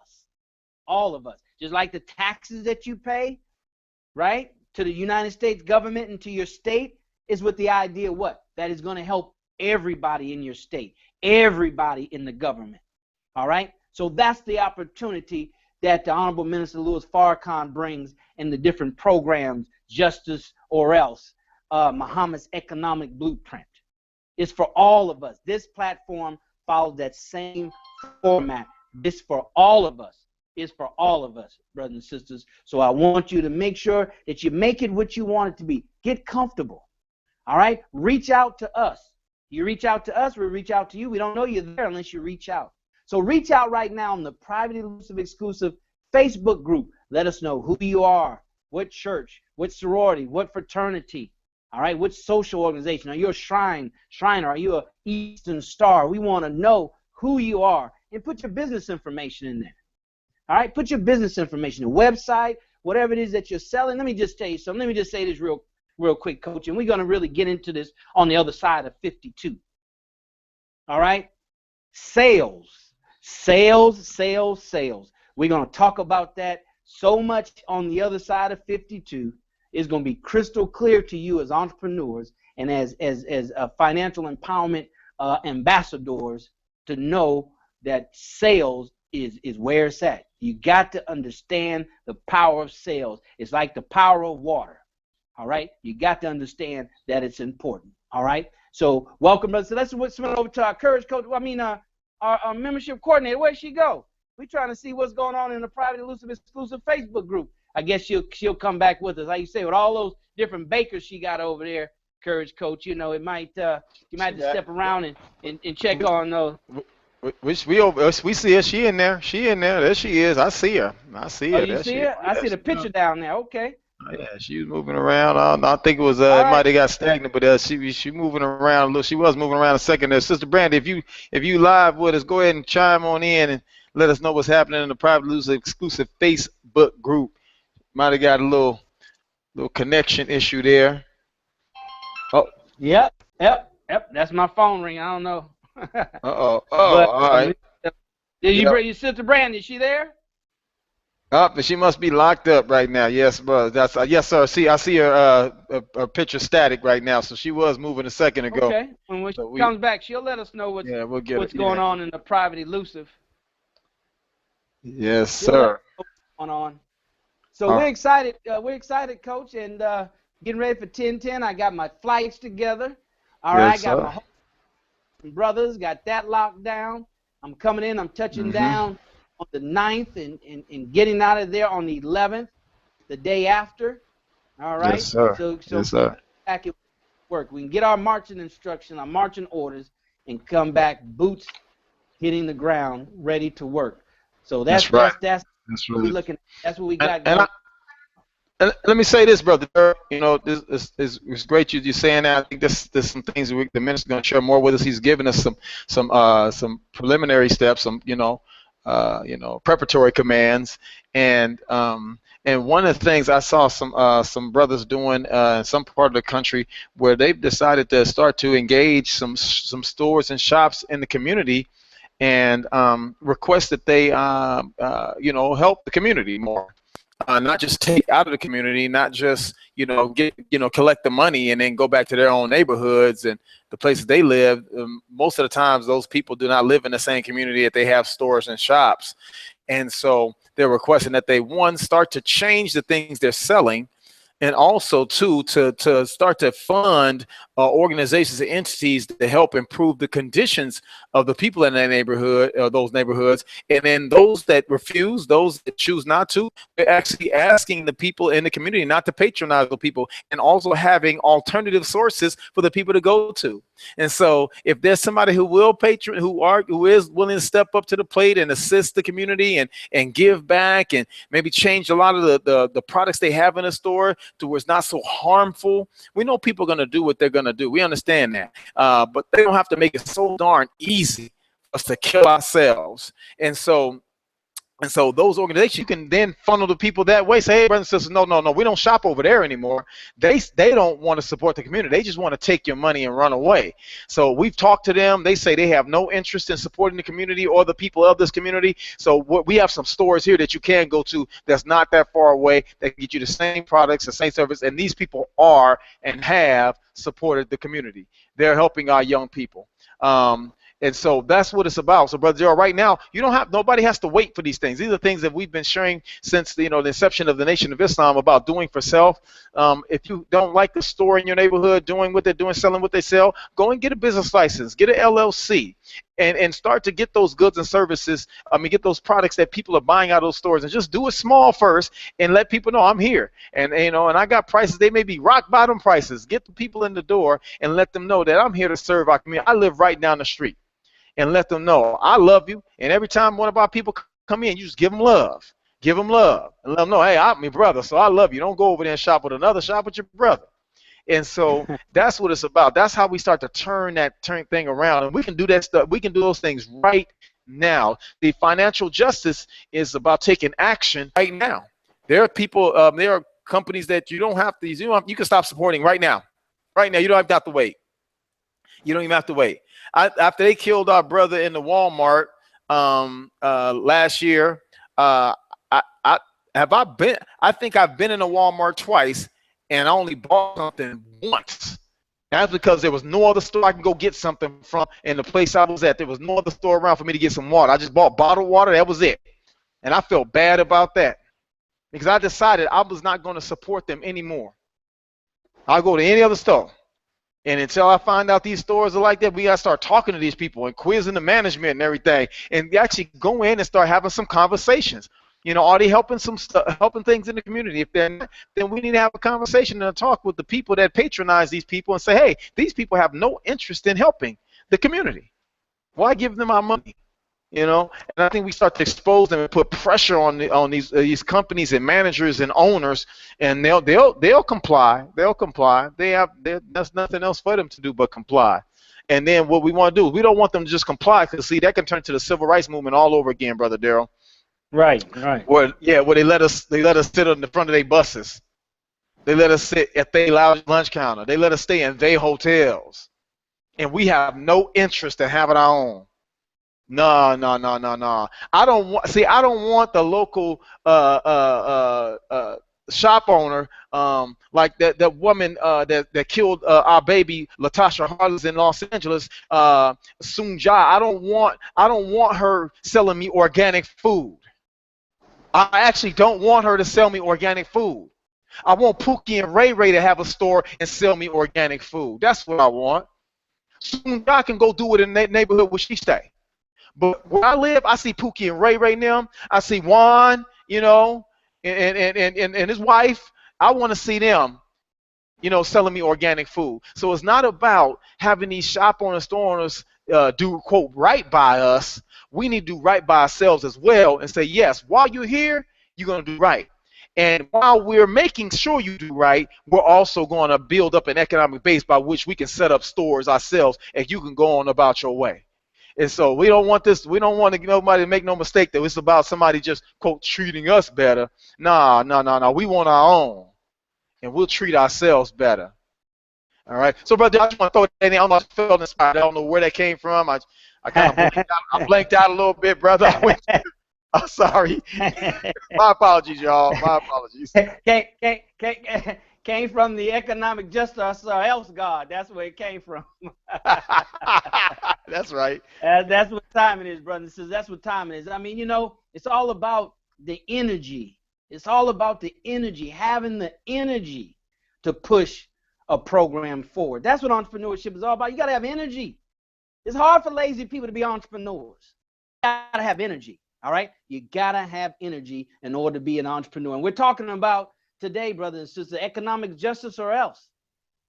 All of us. Just like the taxes that you pay, right, to the United States government and to your state, is with the idea what? That is going to help everybody in your state, everybody in the government. All right? So that's the opportunity that the Honorable Minister Louis Farrakhan brings in the different programs, Justice or Else, Muhammad's Economic Blueprint. It's for all of us. This platform follows that same format. This for all of us. Is for all of us, brothers and sisters. So I want you to make sure that you make it what you want it to be. Get comfortable. All right? Reach out to us. You reach out to us, we reach out to you. We don't know you're there unless you reach out. So reach out right now in the private, exclusive Facebook group. Let us know who you are, what church, what sorority, what fraternity, all right, what social organization. Are you a Shriner? Are you a Eastern Star? We want to know who you are, and put your business information in there. All right, put your business information, a website, whatever it is that you're selling. Let me just tell you something. Let me just say this real quick, Coach, and we're going to really get into this on the other side of 52. All right, sales. We're going to talk about that so much on the other side of 52. It's going to be crystal clear to you as entrepreneurs and as financial empowerment ambassadors to know that sales is where it's at. You got to understand the power of sales. It's like the power of water. All right? You got to understand that it's important. All right? So welcome, brother. So let's swing over to our Courage Coach. I mean, our membership coordinator. Where'd she go? We're trying to see what's going on in the private elusive exclusive Facebook group. I guess she'll come back with us. Like you say, with all those different bakers she got over there, Courage Coach. You know, it might you might have to step around and check on those. We see her. She in there. She in there. There she is. I see her. I see her. Oh, you see her? I see the picture down there. Okay. Oh, yeah, she was moving around. I think it was it might have got stagnant, but she moving around a little. She was moving around a second there. Sister Brandy, if you live with us, go ahead and chime on in and let us know what's happening in the private elusive exclusive Facebook group. Might have got a little connection issue there. Oh, yep. That's my phone ring. I don't know. All right. Did you bring your Sister Brandy? Is she there? But she must be locked up right now. Yes, but that's yes, sir. I see her picture static right now. So she was moving a second ago. Okay. When she comes back, she'll let us know what's going on in the private elusive. Yes, sir. What's going on. So we're excited. We're excited, Coach, and getting ready for 10-10. I got my flights together. All right, got my brothers, got that locked down. I'm coming in. I'm touching down on the 9th and getting out of there on the 11th, the day after. All right. Yes, sir. So yes, sir. Back at work. We can get our marching instruction, our marching orders, and come back boots hitting the ground, ready to work. So that's right. That's what we're looking at. That's what we got. And let me say this, brother. You know, it's great you're saying that. I think there's some things the minister's going to share more with us. He's given us some preliminary steps, preparatory commands, and one of the things I saw some brothers doing in some part of the country where they've decided to start to engage some stores and shops in the community and request that they help the community more. Not just take out of the community, not just collect the money and then go back to their own neighborhoods and the places they live. Most of the times, those people do not live in the same community that they have stores and shops, and so they're requesting that they start to change the things they're selling, and also to start to fund organizations and entities to help improve the conditions of the people in that neighborhood, or those neighborhoods. And then those that refuse, those that choose not to, they're actually asking the people in the community not to patronize the people, and also having alternative sources for the people to go to. And so if there's somebody who will who is willing to step up to the plate and assist the community and give back and maybe change a lot of the products they have in the store to where it's not so harmful, we know people are going to do what they're going to do. We understand that. But they don't have to make it so darn easy for us to kill ourselves. And so those organizations, you can then funnel the people that way. Say, hey, brothers and sisters, no, we don't shop over there anymore. They don't want to support the community. They just want to take your money and run away. So we've talked to them. They say they have no interest in supporting the community or the people of this community. So we have some stores here that you can go to that's not that far away that can get you the same products, the same service. And these people are and have supported the community. They're helping our young people. And so that's what it's about. So, Brother Joe, right now, nobody has to wait for these things. These are things that we've been sharing since the inception of the Nation of Islam about doing for self. If you don't like the store in your neighborhood doing what they're doing, selling what they sell, go and get a business license, get an LLC, and start to get those goods and services. Get those products that people are buying out of those stores, and just do it small first, and let people know I'm here. And and I got prices. They may be rock bottom prices. Get the people in the door and let them know that I'm here to serve our community. I live right down the street. And let them know I love you. And every time one of our people come in, you just give them love. Give them love. And let them know, hey, I'm your brother, so I love you. Don't go over there and shop with another. Shop with your brother. And so that's what it's about. That's how we start to turn thing around. And we can do that stuff. We can do those things right now. The financial justice is about taking action right now. There are people, there are companies that you don't have to, you can stop supporting right now. Right now, you don't have to wait. You don't even have to wait. After they killed our brother in the Walmart last year, I think I've been in a Walmart twice, and I only bought something once. That's because there was no other store I can go get something from. And the place I was at, there was no other store around for me to get some water. I just bought bottled water. That was it. And I felt bad about that because I decided I was not going to support them anymore. I'll go to any other store. And until I find out these stores are like that, we got to start talking to these people and quizzing the management and everything, and actually go in and start having some conversations. You know, are they helping some stuff, helping things in the community? If they're not, then we need to have a conversation and a talk with the people that patronize these people and say, hey, these people have no interest in helping the community. Why give them our money? You know, and I think we start to expose them and put pressure on these companies and managers and owners, and they'll comply. They'll comply. There's nothing else for them to do but comply. And then what we want to do, we don't want them to just comply, because see, that can turn to the civil rights movement all over again, Brother Daryl. Right. Where they let us sit on the front of their buses. They let us sit at their lunch counter. They let us stay in their hotels, and we have no interest in having our own. No. I don't want the local shop owner, like that woman that killed our baby Latasha Harless in Los Angeles, Soon Ja. I don't want her selling me organic food. I actually don't want her to sell me organic food. I want Pookie and Ray Ray to have a store and sell me organic food. That's what I want. Soon Ja can go do it in the neighborhood where she stay. But where I live, I see Pookie and Ray Ray now. I see Juan, you know, and his wife. I want to see them, you know, selling me organic food. So it's not about having these shop owners, store owners do, quote, right by us. We need to do right by ourselves as well and say, yes, while you're here, you're going to do right. And while we're making sure you do right, we're also going to build up an economic base by which we can set up stores ourselves, and you can go on about your way. And so we don't want this. We don't want nobody to make no mistake that it's about somebody just, quote, treating us better. No. We want our own, and we'll treat ourselves better. All right. So, brother, I just want to throw that in. I don't know if I felt inspired. I don't know where that came from. I kind of blanked out a little bit, brother. I'm sorry. My apologies, y'all. My apologies. Came from the economic justice or else God. That's where it came from. That's right. That's what time it is, brother. That's what time it is. I mean, you know, it's all about the energy. It's all about the energy, having the energy to push a program forward. That's what entrepreneurship is all about. You got to have energy. It's hard for lazy people to be entrepreneurs. You got to have energy, all right? You got to have energy in order to be an entrepreneur. And we're talking about today, brothers and sisters, economic justice or else.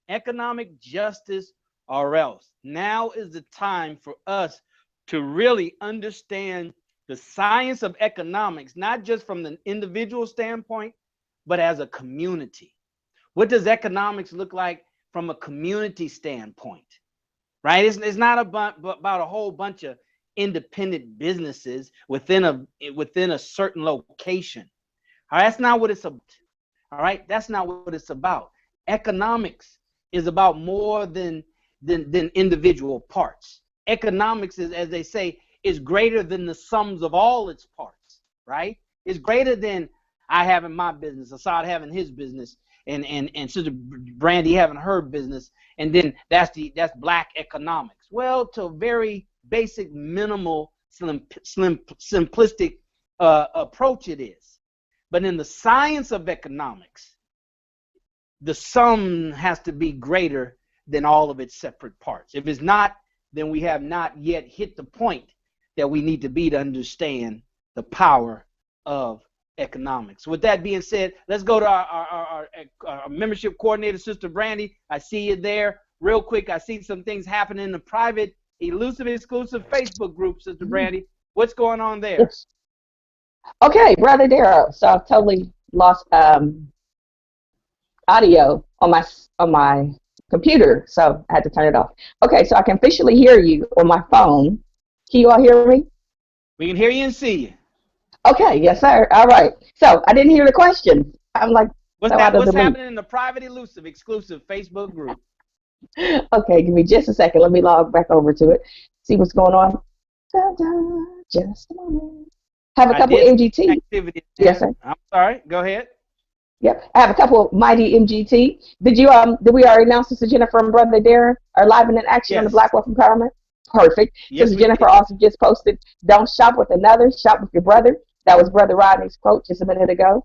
Economic justice or else. Now is the time for us to really understand the science of economics, not just from the individual standpoint, but as a community. What does economics look like from a community standpoint? Right? It's not about a whole bunch of independent businesses within a certain location. All right, that's not what it's about. All right, that's not what it's about. Economics is about more than individual parts. Economics is, as they say, is greater than the sums of all its parts. Right? It's greater than I having my business, Assad having his business, and Sister Brandy having her business, and then that's black economics. Well, to a very basic, minimal, simplistic approach it is. But in the science of economics, the sum has to be greater than all of its separate parts. If it's not, then we have not yet hit the point that we need to be to understand the power of economics. With that being said, let's go to our membership coordinator, Sister Brandy. I see you there. Real quick, I see some things happening in the private, elusive, exclusive Facebook group, Sister Brandy. What's going on there? Yes. Okay, Brother Darrow. So I've totally lost audio on my computer, so I had to turn it off. Okay, so I can officially hear you on my phone. Can you all hear me? We can hear you and see you. Okay, yes, sir. All right. So I didn't hear the question. I'm like, what's happening in the private, elusive, exclusive Facebook group? Okay, give me just a second. Let me log back over to it. See what's going on. Just a moment. Have a couple of MGT. Yes, sir. I'm sorry. Go ahead. Yep. I have a couple of mighty MGT. Did we already announce Sister Jennifer and Brother Darren are live and in action on the Black Wealth Empowerment? Perfect. Yes, Sister Jennifer also just posted, don't shop with another, shop with your brother. That was Brother Rodney's quote just a minute ago.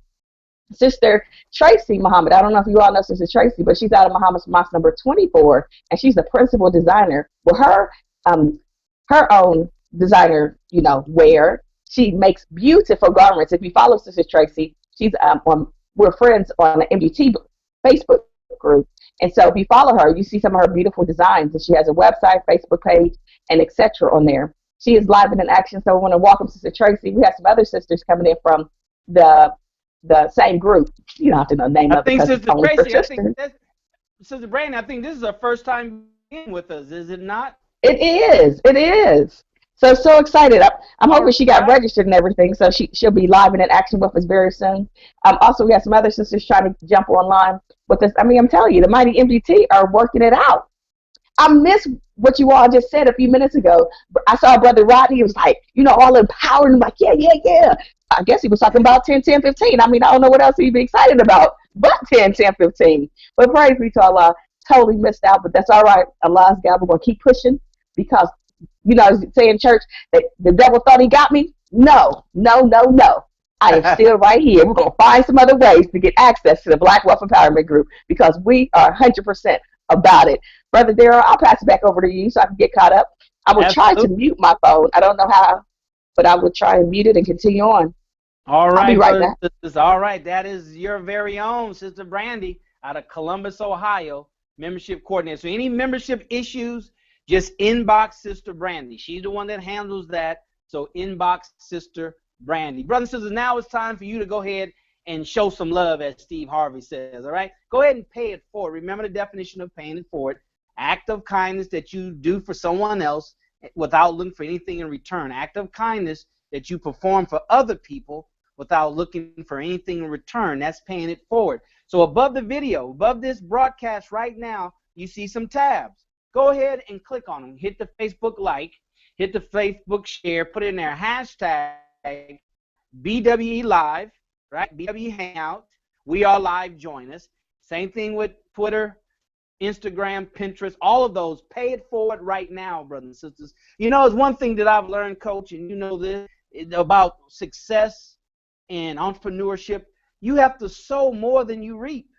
Sister Tracy Muhammad. I don't know if you all know Sister Tracy, but she's out of Muhammad's Mosque number 24, and she's the principal designer. Well, her own designer, wear. She makes beautiful garments. If you follow Sister Tracy, she's we're friends on the MDT Facebook group, and so if you follow her, you see some of her beautiful designs, and she has a website, Facebook page, and etc. on there. She is live and in action. So I want to welcome Sister Tracy. We have some other sisters coming in from the same group. You don't have to know the name of it. I think Sister Tracy, I think that's, Sister Brandon, I think this is her first time being with us, is it not? It is. It is. So excited. I'm hoping she got registered and everything, so she'll be live and in action with us very soon. Also, we have some other sisters trying to jump online with us. I mean, I'm telling you, the mighty MDT are working it out. I miss what you all just said a few minutes ago. I saw Brother Rodney. He was like, all empowered. I'm like, yeah. I guess he was talking about 10, 10, 15. I mean, I don't know what else he'd be excited about but 10, 10, 15. But praise be to Allah. Totally missed out, but that's all right. Allah's God. We're going to keep pushing because, say in church, that the devil thought he got me. No. I am still right here. We're going to find some other ways to get access to the Black Wealth Empowerment Group because we are 100% about it. Brother Daryl, I'll pass it back over to you so I can get caught up. I will try to mute my phone. I don't know how, but I will try and mute it and continue on. All right, I'll be right back. Sisters, all right, that is your very own Sister Brandy out of Columbus, Ohio, membership coordinator. So any membership issues, just inbox Sister Brandy. She's the one that handles that. So inbox Sister Brandy. Brothers and sisters, now it's time for you to go ahead and show some love, as Steve Harvey says, all right? Go ahead and pay it forward. Remember the definition of paying it forward. Act of kindness that you do for someone else without looking for anything in return. Act of kindness that you perform for other people without looking for anything in return. That's paying it forward. So above the video, above this broadcast right now, you see some tabs. Go ahead and click on them. Hit the Facebook like, hit the Facebook share, put it in there, hashtag BWE Live, right? BWE Hangout. We are live, join us. Same thing with Twitter, Instagram, Pinterest, all of those. Pay it forward right now, brothers and sisters. It's one thing that I've learned, Coach, and this, about success and entrepreneurship. You have to sow more than you reap.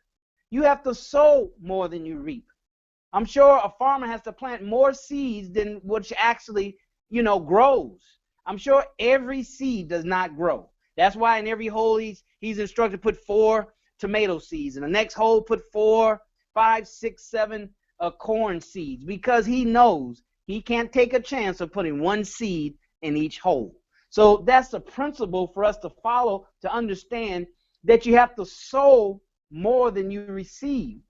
You have to sow more than you reap. I'm sure a farmer has to plant more seeds than which actually, grows. I'm sure every seed does not grow. That's why in every hole he's instructed to put 4 tomato seeds. In the next hole, put 4, 5, 6, 7 corn seeds, because he knows he can't take a chance of putting 1 seed in each hole. So that's the principle for us to follow, to understand that you have to sow more than you receive,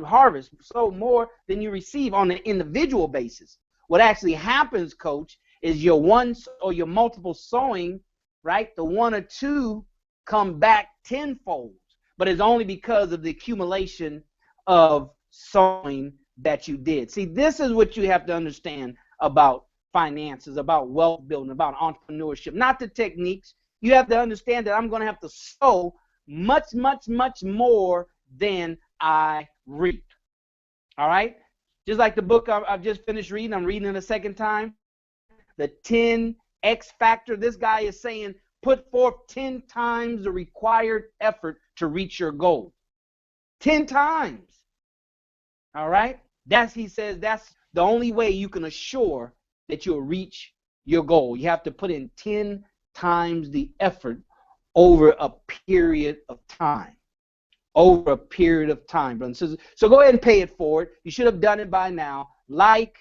harvest, sow more than you receive on an individual basis. What actually happens, Coach, is your one or your multiple sowing, right? The 1 or 2 come back tenfold, but it's only because of the accumulation of sowing that you did. See, this is what you have to understand about finances, about wealth building, about entrepreneurship, not the techniques. You have to understand that I'm going to have to sow much, much, much more than I reap. All right? Just like the book I've just finished reading, I'm reading it a second time, the 10X Factor. This guy is saying put forth 10 times the required effort to reach your goal. 10 times. All right? He says that's the only way you can assure that you'll reach your goal. You have to put in 10 times the effort over a period of time. Over a period of time, brothers and sisters. So go ahead and pay it forward. You should have done it by now. Like,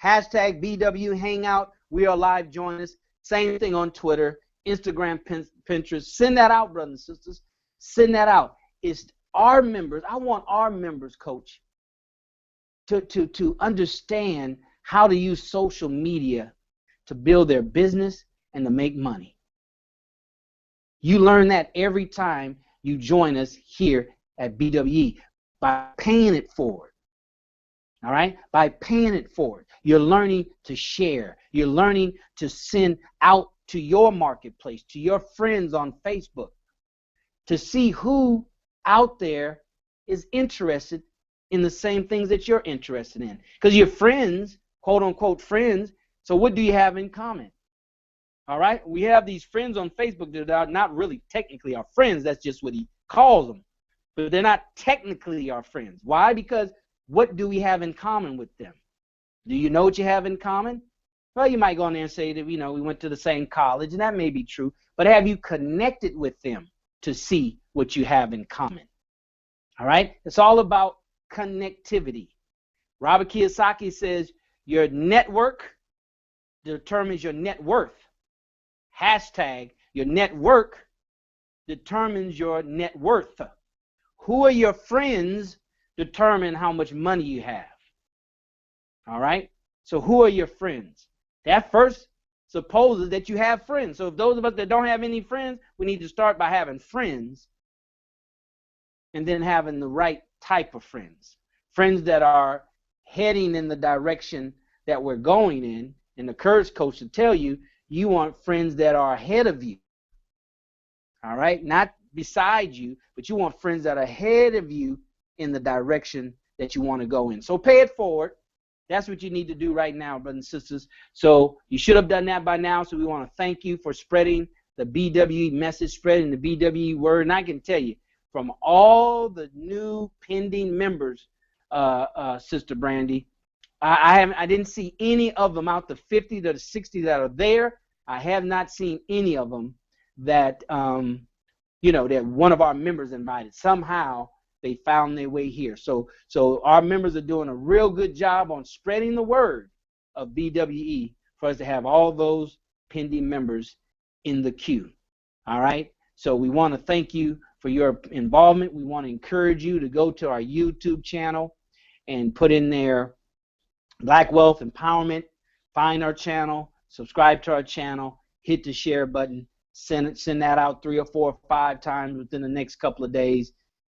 hashtag BW Hangout. We are live. Join us. Same thing on Twitter, Instagram, Pinterest. Send that out, brothers and sisters. Send that out. It's our members. I want our members, Coach, to understand how to use social media to build their business and to make money. You learn that every time you join us here at BWE by paying it forward. All right? By paying it forward. You're learning to share. You're learning to send out to your marketplace, to your friends on Facebook, to see who out there is interested in the same things that you're interested in. Because your friends, quote unquote friends, so what do you have in common? All right. We have these friends on Facebook that are not really technically our friends. That's just what he calls them. But they're not technically our friends. Why? Because what do we have in common with them? Do you know what you have in common? Well, you might go in there and say that, we went to the same college, and that may be true. But have you connected with them to see what you have in common? All right. It's all about connectivity. Robert Kiyosaki says your network determines your net worth. Hashtag your network determines your net worth. Who are your friends determine how much money you have. All right. So who are your friends? That first supposes that you have friends. So if those of us that don't have any friends, we need to start by having friends and then having the right type of friends. Friends that are heading in the direction that we're going in. And the Courage Coach will tell you, you want friends that are ahead of you. All right? Not beside you, but you want friends that are ahead of you in the direction that you want to go in. So pay it forward. That's what you need to do right now, brothers and sisters. So you should have done that by now. So we want to thank you for spreading the BWE message, spreading the BWE word. And I can tell you, from all the new pending members, Sister Brandy, I didn't see any of them out the 50 to the 60 that are there. I have not seen any of them that that one of our members invited. Somehow they found their way here. So our members are doing a real good job on spreading the word of BWE for us to have all those pending members in the queue. All right. So we want to thank you for your involvement. We want to encourage you to go to our YouTube channel and put in there Black Wealth Empowerment. Find our channel, subscribe to our channel, hit the share button, send that out 3 or 4 or 5 times within the next couple of days,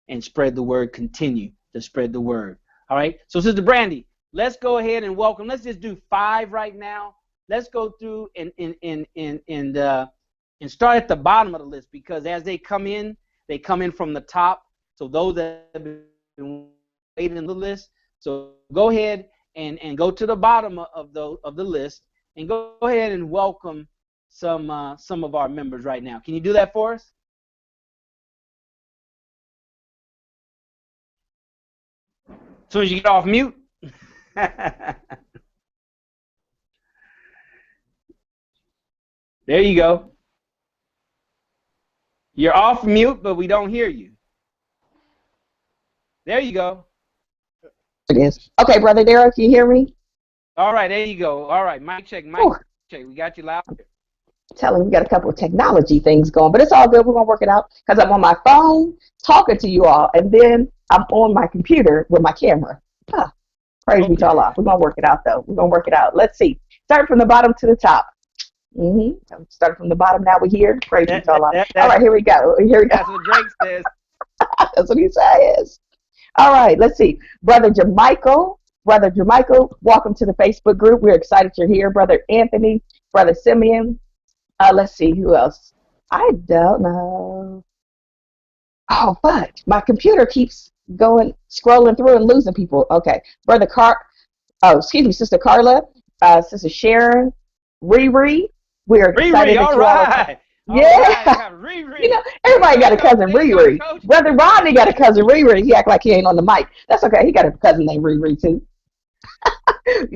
and spread the word. Continue to spread the word. All right. So Sister Brandy, let's go ahead and welcome. Let's just do 5 right now. Let's go through and start at the bottom of the list, because as they come in from the top. So those that have been waiting in the list. So go ahead and go to the bottom of the list and go ahead and welcome some of our members right now. Can you do that for us? As soon as you get off mute. There you go. You're off mute, but we don't hear you. There you go. It is. Okay, Brother Daryl, can you hear me? All right, there you go. All right, mic check, check. We got you loud. Telling you, we got a couple of technology things going, but it's all good. We're going to work it out, because I'm on my phone talking to you all, and then I'm on my computer with my camera. Praise be to Allah. We're going to work it out, though. We're going to work it out. Let's see. Start from the bottom to the top. Start from the bottom. Now we're here. Praise be to Allah. All right, here we go. That's what Drake says. That's what he says. All right, let's see. Brother Jermichael, welcome to the Facebook group. We're excited you're here. Brother Anthony, Brother Simeon. Let's see, who else? I don't know. Oh, but my computer keeps scrolling through and losing people. Okay. Brother Sister Carla, Sister Sharon, Riri. We're excited that you all. Yeah. Riri. Everybody got a cousin Riri. Brother Rodney got a cousin Riri. He act like he ain't on the mic. That's okay. He got a cousin named Riri too.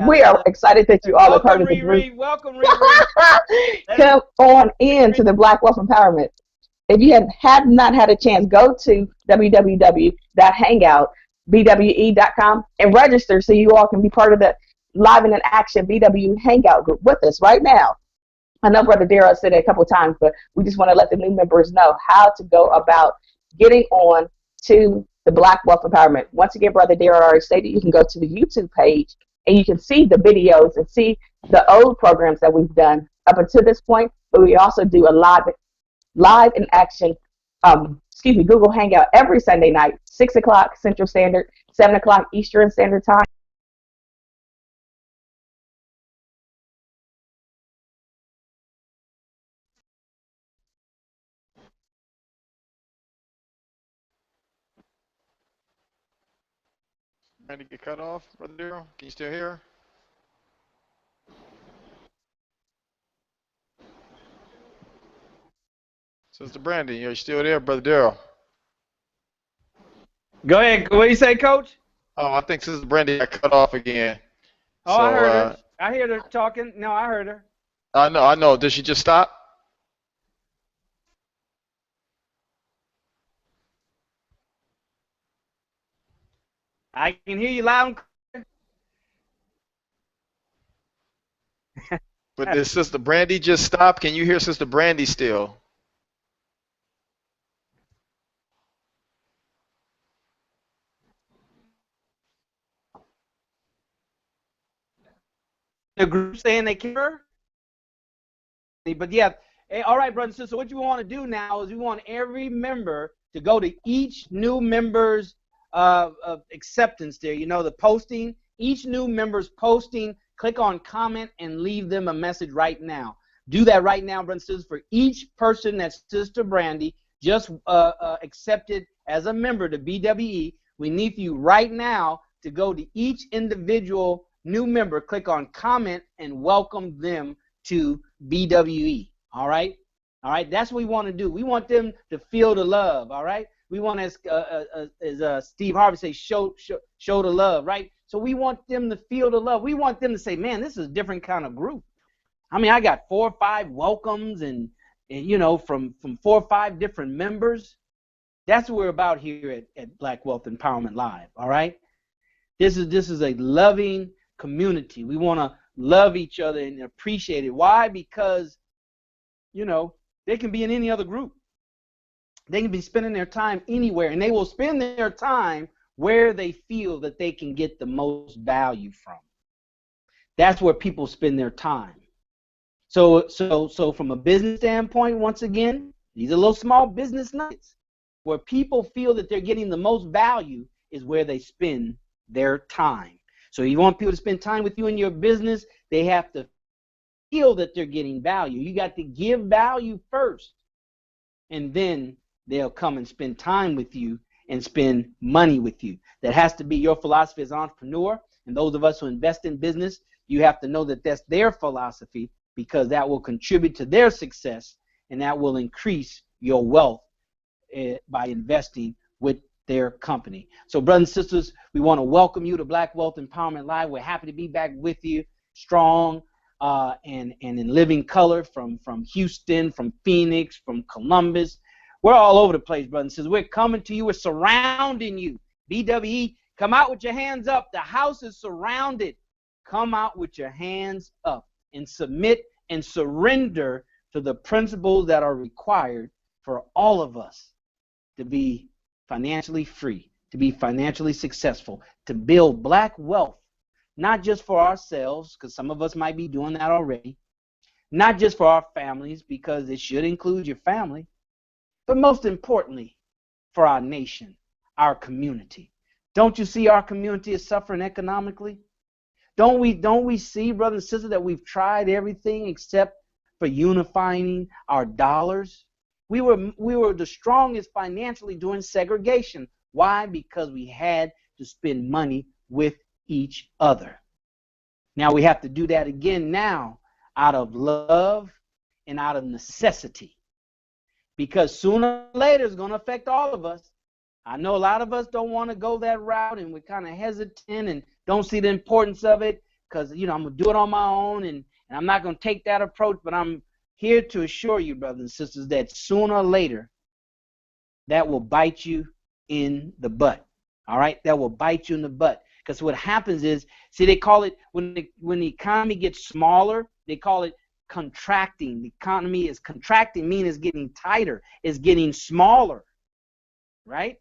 We are excited that you all are part of the group. Welcome, Riri. Come on in to the Black Wealth Empowerment. If you have not had a chance, go to www.hangoutbwe.com and register so you all can be part of the Live and in Action BW Hangout group with us right now. I know Brother Daryl said it a couple of times, but we just want to let the new members know how to go about getting on to the Black Wealth Empowerment. Once again, Brother Daryl already stated, you can go to the YouTube page and you can see the videos and see the old programs that we've done up until this point. But we also do a live in action, Google Hangout every Sunday night, 6 o'clock Central Standard, 7 o'clock Eastern Standard Time. Trying to get cut off, Brother Daryl? Can you still hear? Sister Brandy, you're still there, Brother Daryl? Go ahead. What do you say, Coach? Oh, I think Sister Brandy got cut off again. Oh, So, I heard her. I heard her talking. No, I heard her. I know. Did she just stop? I can hear you loud and clear. But did Sister Brandy just stop? Can you hear Sister Brandy still? The group saying they care. But yeah, hey, all right, brothers and sisters. So what you want to do now is we want every member to go to each new member's acceptance there. You know, the posting. Each new member's posting. Click on comment and leave them a message right now. Do that right now, brothers and sisters. For each person that Sister Brandy just accepted as a member to BWE, we need you right now to go to each individual new member, click on comment, and welcome them to BWE. All right? All right? That's what we want to do. We want them to feel the love. All right? We want, as Steve Harvey says, show the love, right? So we want them to feel the love. We want them to say, man, this is a different kind of group. I mean, I got 4 or 5 welcomes and you know, from 4 or 5 different members. That's what we're about here at Black Wealth Empowerment Live, all right? This is a loving community. We want to love each other and appreciate it. Why? Because, you know, they can be in any other group. They can be spending their time anywhere, and they will spend their time where they feel that they can get the most value from. That's where people spend their time. So from a business standpoint, once again, these are little small business nuggets. Where people feel that they're getting the most value is where they spend their time. So you want people to spend time with you in your business, they have to feel that they're getting value. You got to give value first, and then they'll come and spend time with you and spend money with you. That has to be your philosophy as an entrepreneur. And those of us who invest in business, you have to know that that's their philosophy, because that will contribute to their success, and that will increase your wealth by investing with their company. So brothers and sisters, we want to welcome you to Black Wealth Empowerment Live. We're happy to be back with you, strong and in living color, from Houston, from Phoenix, from Columbus. We're all over the place, brothers and sisters. We're coming to you. We're surrounding you. BWE, come out with your hands up. The house is surrounded. Come out with your hands up and submit and surrender to the principles that are required for all of us to be financially free, to be financially successful, to build black wealth, not just for ourselves, because some of us might be doing that already, not just for our families, because it should include your family, but most importantly, for our nation, our community. Don't you see our community is suffering economically? Don't we see, brothers and sisters, that we've tried everything except for unifying our dollars? We were the strongest financially during segregation. Why? Because we had to spend money with each other. Now we have to do that again now out of love and out of necessity. Because sooner or later it's going to affect all of us. I know a lot of us don't want to go that route, and we're kind of hesitant and don't see the importance of it, because, you know, I'm going to do it on my own, and I'm not going to take that approach. But I'm here to assure you, brothers and sisters, that sooner or later that will bite you in the butt. All right? That will bite you in the butt. Because what happens is, see, they call it, when the economy gets smaller, they call it contracting. The economy is contracting, meaning it's getting tighter, it's getting smaller, right?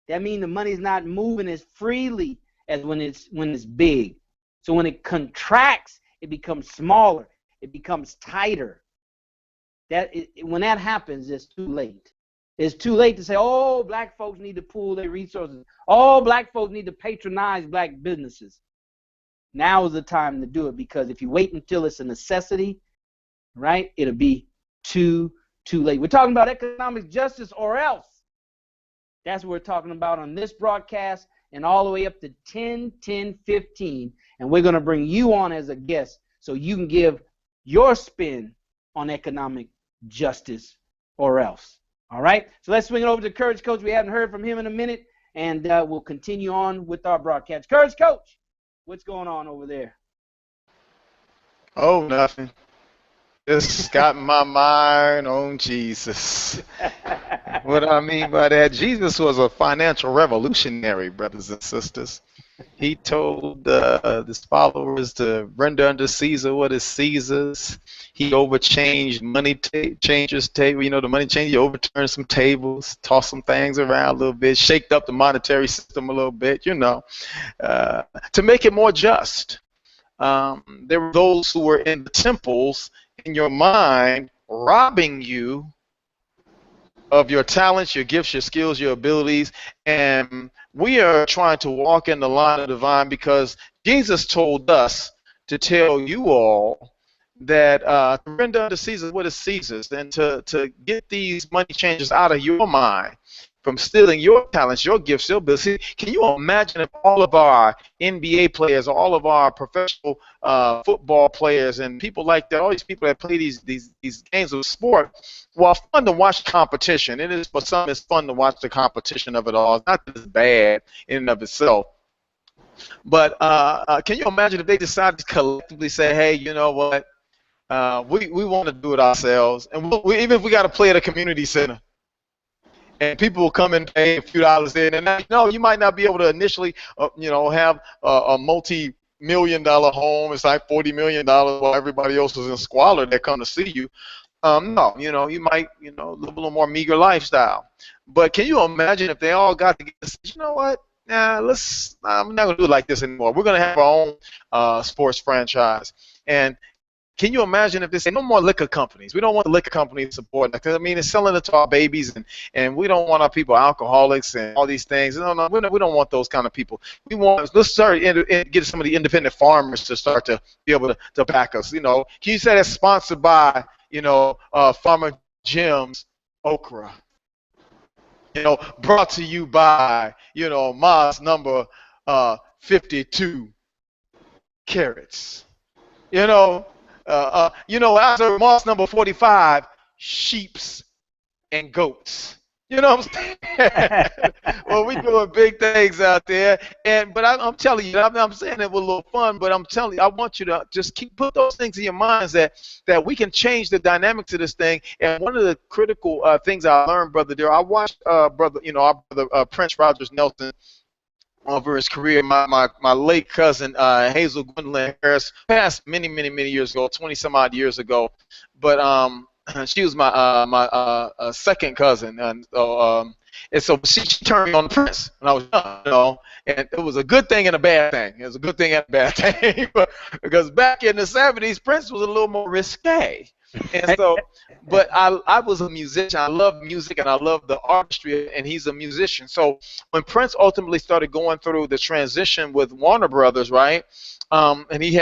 That means the money's not moving as freely as when it's big. So when it contracts, it becomes smaller, it becomes tighter. When that happens, it's too late. It's too late to say, oh, black folks need to pool their resources. Oh, black folks need to patronize black businesses. Now is the time to do it, because if you wait until it's a necessity, right, it'll be too late. We're talking about economic justice, or else. That's what we're talking about on this broadcast, and all the way up to 10/10/15. And we're going to bring you on as a guest so you can give your spin on economic justice or else. All right, so let's swing it over to Courage Coach. We haven't heard from him in a minute, and we'll continue on with our broadcast. Courage Coach, what's going on over there? Oh, nothing. Just got my mind on Jesus. What I mean by that, Jesus was a financial revolutionary, brothers and sisters. He told his followers to render unto Caesar what is Caesar's. He overchanged money changers table. You know, the money changer, he overturned some tables, tossed some things around a little bit, shaked up the monetary system a little bit, you know, to make it more just. There were those who were in the temples in your mind, robbing you of your talents, your gifts, your skills, your abilities, and we are trying to walk in the line of the divine because Jesus told us to tell you all that to render unto Caesar what is Caesar's, and to get these money changers out of your mind from stealing your talents, your gifts, your abilities. Can you imagine if all of our NBA players, all of our professional football players, and people like that, all these people that play these games of sport, while fun to watch the competition, it is for some it's fun to watch the competition of it all. It's not that it's bad in and of itself. But can you imagine if they decided to collectively say, hey, you know what, we want to do it ourselves, and even if we got to play at a community center, and people will come and pay a few dollars in, and no, you might not be able to initially, you know, have a multi-million-dollar home. It's like $40 million while everybody else is in squalor that come to see you. No, you know, you might, you know, live a little more meager lifestyle. But can you imagine if they all got together and said, you know what? Nah, I'm not gonna do it like this anymore. We're gonna have our own sports franchise. And can you imagine if they say no more liquor companies? We don't want the liquor companies supporting that. I mean, it's selling it to our babies, and we don't want our people alcoholics and all these things. No, we don't want those kind of people. Let's start get some of the independent farmers to start to be able to back us. You know, can you say that's sponsored by, you know, Farmer Jim's okra? You know, brought to you by, you know, Maz number 52 carrots. You know. After Moss number 45, sheeps and goats. You know what I'm saying? Well, we're doing big things out there, but I'm telling you, I'm saying it with a little fun, but I'm telling you, I want you to just put those things in your minds that we can change the dynamics of this thing. And one of the critical things I learned, Brother Darrell, I watched our brother Prince Rogers Nelson over his career. My late cousin Hazel Gwendolyn Harris passed many years ago, 20-some-odd years ago, but she was my second cousin, and so she turned me on to Prince when I was young, you know, and it was a good thing and a bad thing. It was a good thing and a bad thing, because back in the 70s, Prince was a little more risque. And so, but I was a musician. I love music and I love the artistry, and he's a musician. So when Prince ultimately started going through the transition with Warner Brothers, right, and he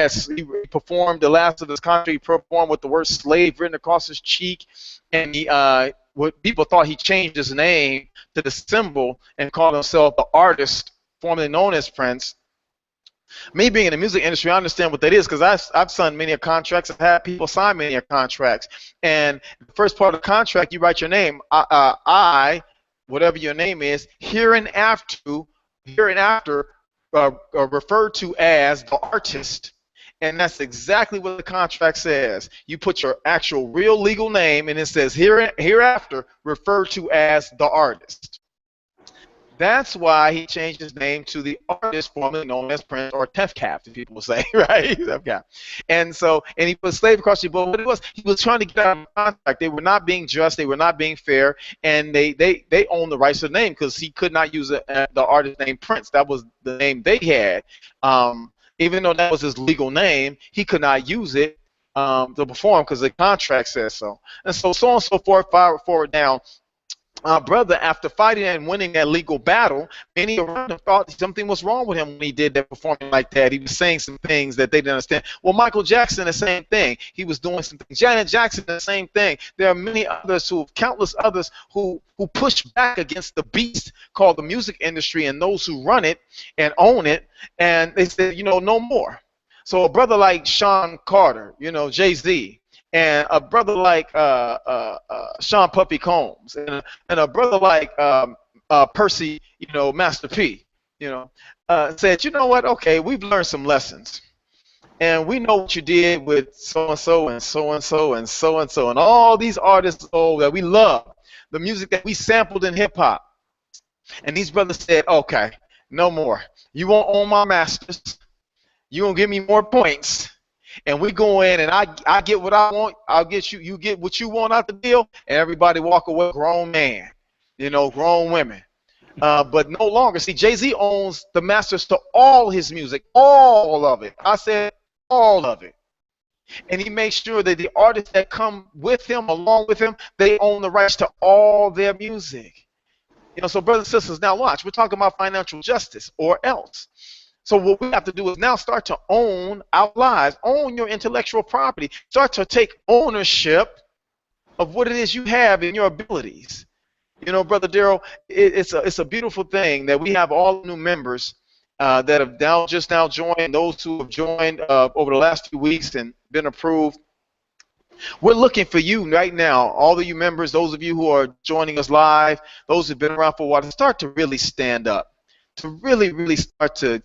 performed the last of his country. He performed with the word slave written across his cheek, and what people thought he changed his name to the symbol and called himself the artist, formerly known as Prince. Me being in the music industry, I understand what that is, because I've signed many contracts. I've had people sign many contracts. And the first part of the contract, you write your name. I, whatever your name is, hereinafter referred to as the artist. And that's exactly what the contract says. You put your actual real legal name, and it says hereafter referred to as the artist. That's why he changed his name to the artist formerly known as Prince, or Tefcap, if people will say, right? Tefcap. And he put slave across the board. What he was trying to get out of the contract. They were not being just, they were not being fair, and they owned the rights to the name, because he could not use the artist name Prince. That was the name they had. Even though that was his legal name, he could not use it to perform, because the contract says so. And so on and so forth, forward down. Brother, after fighting and winning that legal battle, many around him thought something was wrong with him when he did that performing like that. He was saying some things that they didn't understand. Well, Michael Jackson, the same thing. He was doing some things. Janet Jackson, the same thing. There are many others, countless others who push back against the beast called the music industry and those who run it and own it, and they said, no more. So a brother like Sean Carter, Jay-Z, and a brother like Sean Puffy Combs, and a brother like Percy, Master P, said, you know what? Okay, we've learned some lessons. And we know what you did with so-and-so and so-and-so and so-and-so and all these artists that we love, the music that we sampled in hip-hop. And these brothers said, okay, no more. You won't own my masters. You won't give me more points. And we go in and I get what I want. I'll get you. You get what you want out the deal. And everybody walk away grown man, grown women. But no longer. See, Jay-Z owns the masters to all his music, all of it. I said all of it. And he makes sure that the artists that come with him, along with him, they own the rights to all their music. So brothers and sisters, now watch. We're talking about financial justice or else. So what we have to do is now start to own our lives, own your intellectual property, start to take ownership of what it is you have in your abilities. Brother Daryl, it's a beautiful thing that we have all new members that have just now joined, those who have joined over the last few weeks and been approved. We're looking for you right now, all of you members, those of you who are joining us live, those who've been around for a while, to start to really stand up, to really, really start to,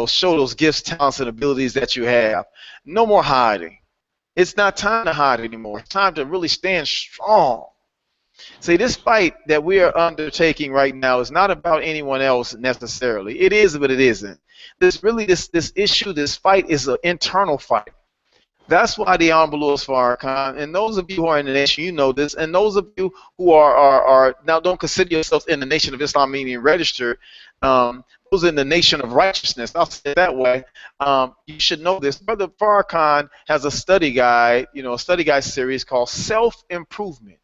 show those gifts, talents, and abilities that you have. No more hiding. It's not time to hide anymore. It's time to really stand strong. See, this fight that we are undertaking right now is not about anyone else necessarily. It is, but it isn't. This issue, this fight is an internal fight. That's why the Honorable Louis Farrakhan, and those of you who are in the nation, you know this, and those of you who are now don't consider yourselves in the Nation of Islam, meaning registered, those in the nation of righteousness, I'll say it that way, you should know this. Brother Farrakhan has a study guide, a study guide series called Self-Improvement.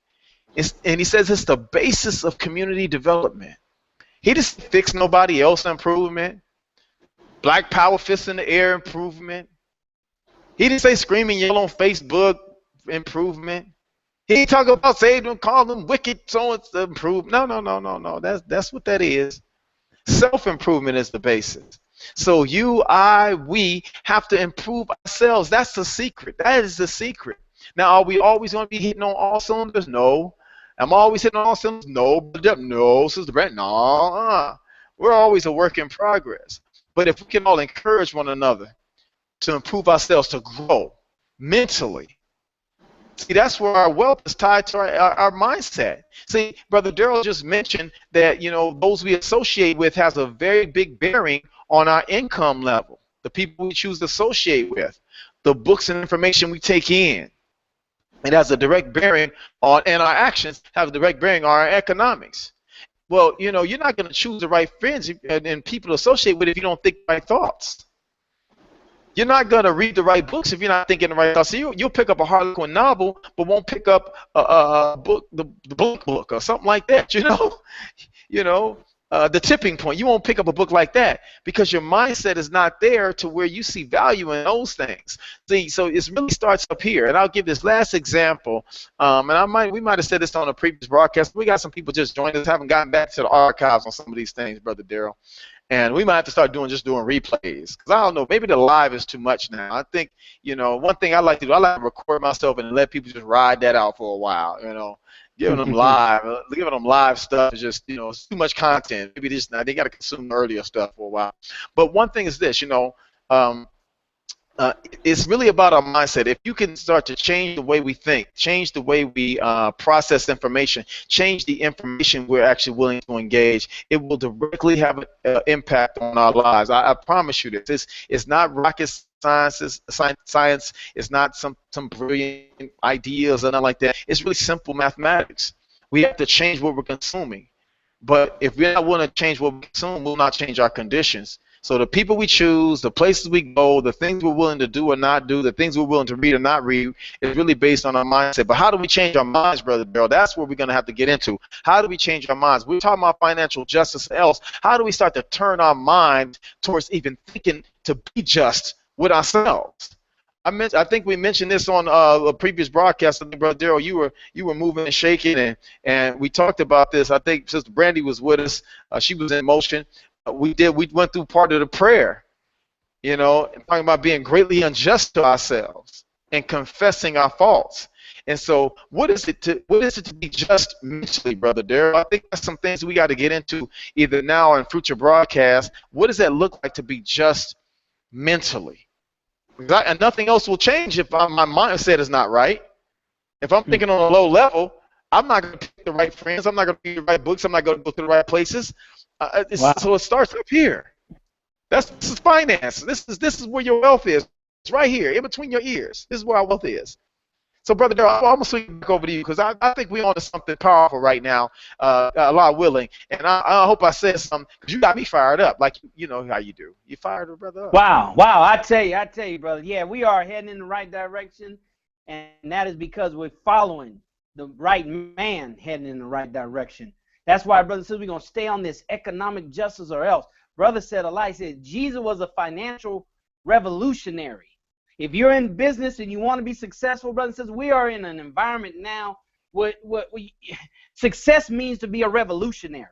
And he says it's the basis of community development. He just fix nobody else improvement, Black Power fist in the air improvement. He didn't say scream and yell on Facebook improvement. He didn't talk about say them, call them wicked so it's improved. No. That's what that is. Self-improvement is the basis. So we have to improve ourselves. That's the secret. That is the secret. Now, are we always going to be hitting on all cylinders? No. Am I always hitting on all cylinders? No. No, Sister Brent. No. We're always a work in progress. But if we can all encourage one another to improve ourselves, to grow mentally, see, that's where our wealth is tied to our mindset. See, Brother Daryl just mentioned that, those we associate with has a very big bearing on our income level, the people we choose to associate with, the books and information we take in. It has a direct bearing on, and our actions have a direct bearing on our economics. Well, you're not going to choose the right friends and people to associate with if you don't think the right thoughts. You're not going to read the right books if you're not thinking the right thoughts. So you'll pick up a Harlequin novel, but won't pick up a book, the Blink book or something like that, The Tipping Point. You won't pick up a book like that because your mindset is not there to where you see value in those things. See, so it really starts up here. And I'll give this last example. And we might have said this on a previous broadcast. We got some people just joined us, haven't gotten back to the archives on some of these things, Brother Daryl. And we might have to start doing replays. Because I don't know, maybe the live is too much now. I think, one thing I like to do, I like to record myself and let people just ride that out for a while, Giving them live stuff is just, it's too much content. Maybe they got to consume the earlier stuff for a while. But one thing is this, it's really about our mindset. If you can start to change the way we think, change the way we process information, change the information we're actually willing to engage, it will directly have an impact on our lives. I promise you this. It's not rocket science. It's not some brilliant ideas or nothing like that. It's really simple mathematics. We have to change what we're consuming. But if we're not willing to change what we consume, we'll not change our conditions. So the people we choose, the places we go, the things we're willing to do or not do, the things we're willing to read or not read, is really based on our mindset. But how do we change our minds, Brother Daryl? That's where we're going to have to get into. How do we change our minds? We're talking about financial justice else. How do we start to turn our mind towards even thinking to be just with ourselves? I think we mentioned this on a previous broadcast. I think, Brother Daryl, you were moving and shaking, and we talked about this. I think Sister Brandy was with us. She was in motion. We went through part of the prayer, talking about being greatly unjust to ourselves. and confessing our faults. And so what is it to be just mentally, Brother Daryl? I think that's some things we got to get into either now or in future broadcasts. What does that look like to be just mentally? And nothing else will change if my mindset is not right. If I'm thinking on a low level, I'm not going to pick the right friends. I'm not going to read the right books. I'm not going to go to the right places. Wow. So it starts up here. This is finance. This is where your wealth is. It's right here, in between your ears. This is where our wealth is. So, Brother Daryl, I'm almost swing back over to you because I think we're on to something powerful right now, Allah willing. And I hope I said something because you got me fired up, like you know how you do. You fired a brother up. Wow. I tell you, brother. Yeah, we are heading in the right direction, and that is because we're following the right man heading in the right direction. That's why, brother, says we're going to stay on this economic justice or else. Brother said a lie. He said Jesus was a financial revolutionary. If you're in business and you want to be successful, brother, says we are in an environment now where success means to be a revolutionary.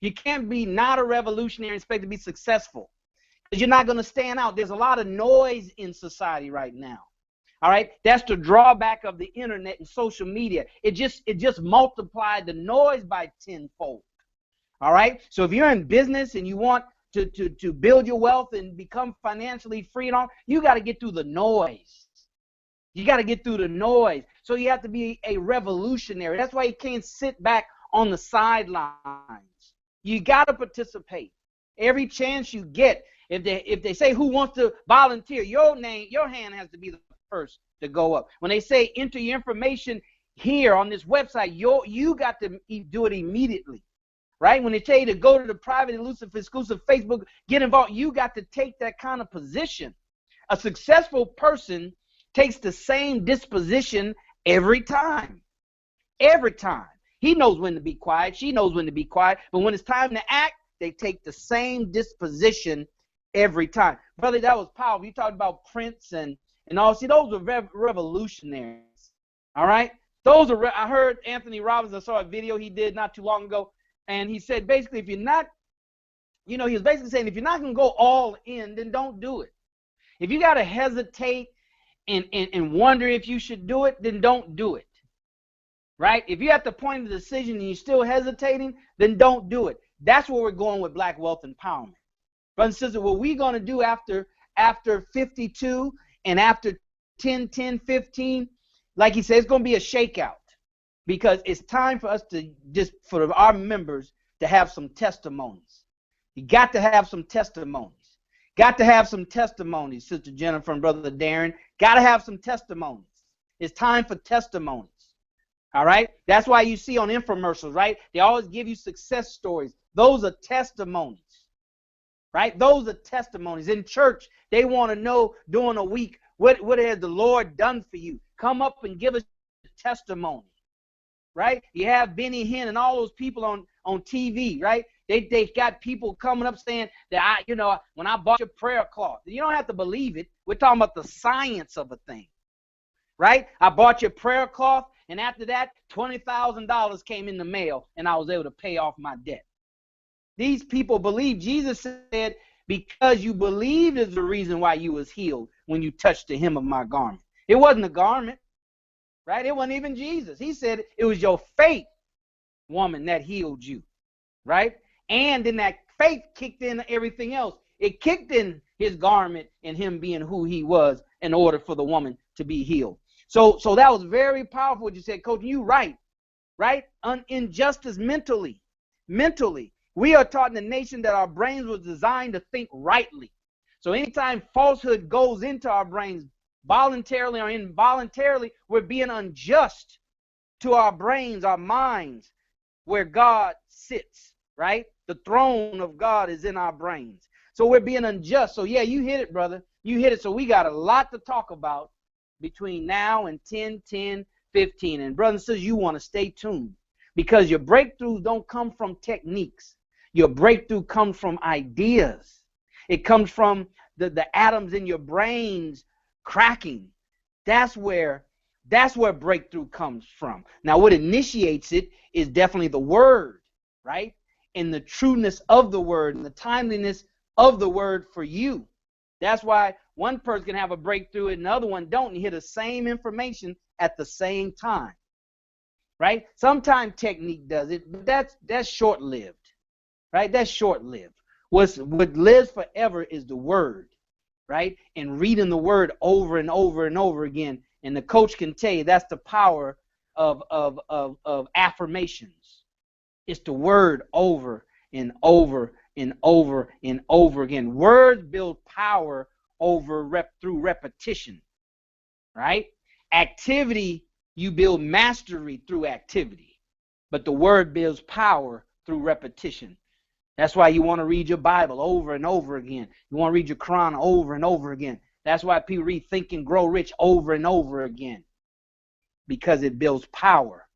You can't be not a revolutionary and expect to be successful because you're not going to stand out. There's a lot of noise in society right now. All right, that's the drawback of the internet and social media. It just multiplied the noise by tenfold. All right, so if you're in business and you want to build your wealth and become financially free and all, you got to get through the noise. You got to get through the noise. So you have to be a revolutionary. That's why you can't sit back on the sidelines. You got to participate every chance you get. If they say who wants to volunteer, your hand has to be the first to go up. When they say enter your information here on this website, you got to do it immediately. Right? When they tell you to go to the private, exclusive Facebook, get involved, you got to take that kind of position. A successful person takes the same disposition every time. Every time. He knows when to be quiet. She knows when to be quiet. But when it's time to act, they take the same disposition every time. Brother, that was powerful. You talked about Prince and all. See, those were revolutionaries. All right? I heard Anthony Robbins, I saw a video he did not too long ago. And he said, basically, if you're not, he was basically saying, if you're not going to go all in, then don't do it. If you got to hesitate and wonder if you should do it, then don't do it. Right? If you're at the point of the decision and you're still hesitating, then don't do it. That's where we're going with Black Wealth Empowerment. Brothers and sisters, what we're going to do after 52 and after 10, 15, like he said, it's going to be a shakeout. Because it's time for us for our members to have some testimonies. You got to have some testimonies. Got to have some testimonies, Sister Jennifer and Brother Darren. Got to have some testimonies. It's time for testimonies. All right? That's why you see on infomercials, right? They always give you success stories. Those are testimonies. Right? Those are testimonies. In church, they want to know during a week, what has the Lord done for you? Come up and give us a testimony. Right? You have Benny Hinn and all those people on TV, right? They got people coming up saying that when I bought your prayer cloth, you don't have to believe it. We're talking about the science of a thing, right? I bought your prayer cloth, and after that, $20,000 came in the mail, and I was able to pay off my debt. These people believe. Jesus said, because you believed is the reason why you was healed when you touched the hem of my garment. It wasn't a garment. Right? It wasn't even Jesus. He said it was your faith, woman, that healed you. Right? And then that faith kicked in everything else. It kicked in his garment and him being who he was in order for the woman to be healed. So that was very powerful what you said, Coach. You right. Injustice mentally. We are taught in the nation that our brains were designed to think rightly. So anytime falsehood goes into our brains, voluntarily or involuntarily, we're being unjust to our brains, our minds, where God sits, right? The throne of God is in our brains. So we're being unjust. So yeah, you hit it, brother. You hit it. So we got a lot to talk about between now and 10, 15. And brothers and sisters, you want to stay tuned because your breakthroughs don't come from techniques. Your breakthrough comes from ideas. It comes from the atoms in your brains cracking. That's where breakthrough comes from. Now, what initiates it is definitely the word, right? And the trueness of the word and the timeliness of the word for you. That's why one person can have a breakthrough and another one don't, and hear the same information at the same time. Right? Sometimes technique does it, but that's short-lived. Right? That's short-lived. What lives forever is the word, right? And reading the word over and over and over again. And the coach can tell you that's the power of affirmations. It's the word over and over and over and over again. Words build power through repetition, right? Activity, you build mastery through activity, but the word builds power through repetition. That's why you want to read your Bible over and over again. You want to read your Quran over and over again. That's why people read Think and Grow Rich over and over again, because it builds power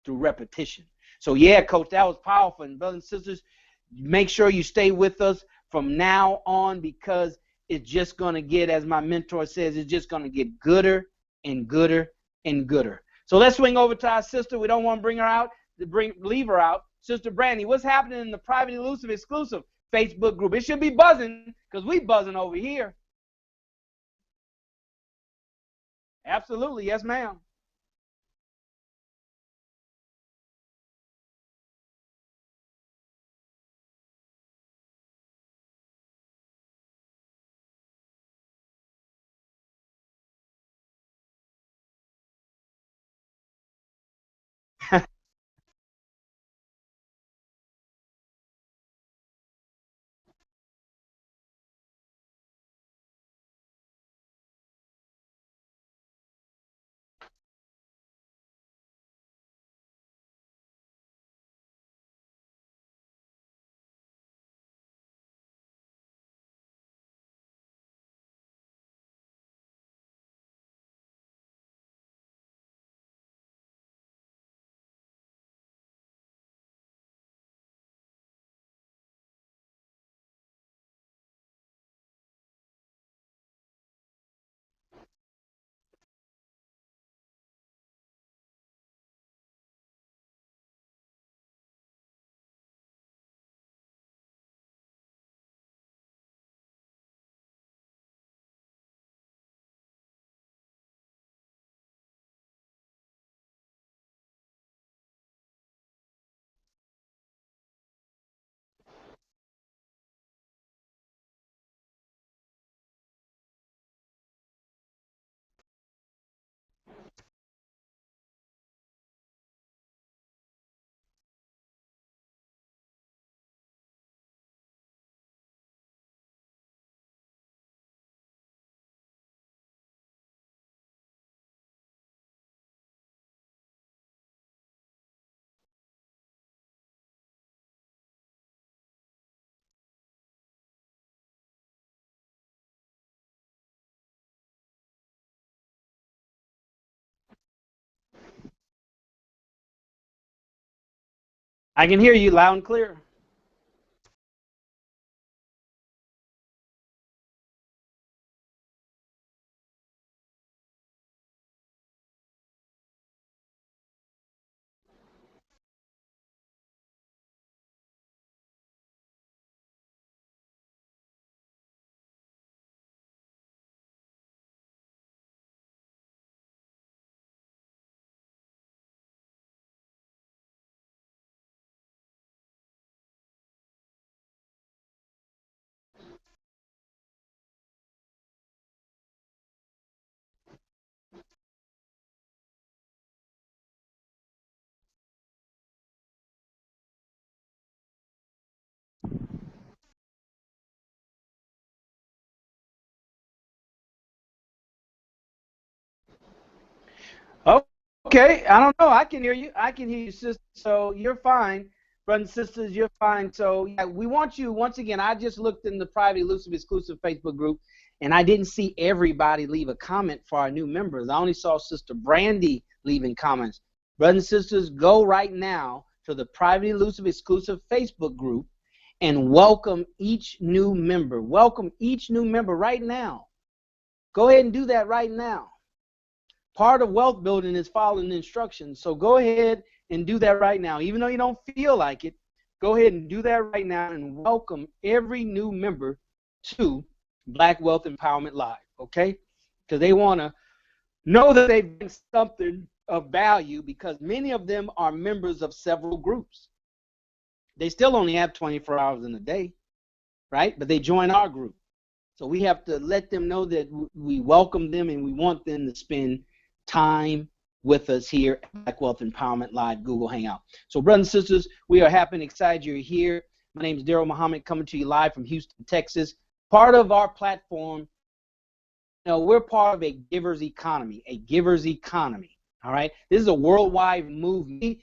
through repetition. So yeah, coach, that was powerful. And brothers and sisters, make sure you stay with us from now on, because it's just going to get, as my mentor says, it's just going to get gooder and gooder and gooder. So let's swing over to our sister. We don't want to bring her out, leave her out. Sister Brandy, what's happening in the Private Elusive Exclusive Facebook group? It should be buzzing, because we buzzing over here. Absolutely. Yes, ma'am. I can hear you loud and clear. Okay, I don't know. I can hear you. I can hear you, sister. So you're fine. Brothers and sisters, you're fine. So yeah, we want you, once again, I just looked in the Private Elusive Exclusive Facebook group, and I didn't see everybody leave a comment for our new members. I only saw Sister Brandy leaving comments. Brothers and sisters, go right now to the Private Elusive Exclusive Facebook group and welcome each new member. Welcome each new member right now. Go ahead and do that right now. Part of wealth building is following instructions. So go ahead and do that right now. Even though you don't feel like it, go ahead and do that right now and welcome every new member to Black Wealth Empowerment Live, okay? Because they want to know that they've done something of value, because many of them are members of several groups. They still only have 24 hours in a day, right? But they join our group. So we have to let them know that we welcome them and we want them to spend time with us here at Black Wealth Empowerment Live Google Hangout. So brothers and sisters, we are happy and excited you're here. My name is Daryl Muhammad, coming to you live from Houston, Texas. Part of our platform, we're part of a giver's economy, all right? This is a worldwide movement.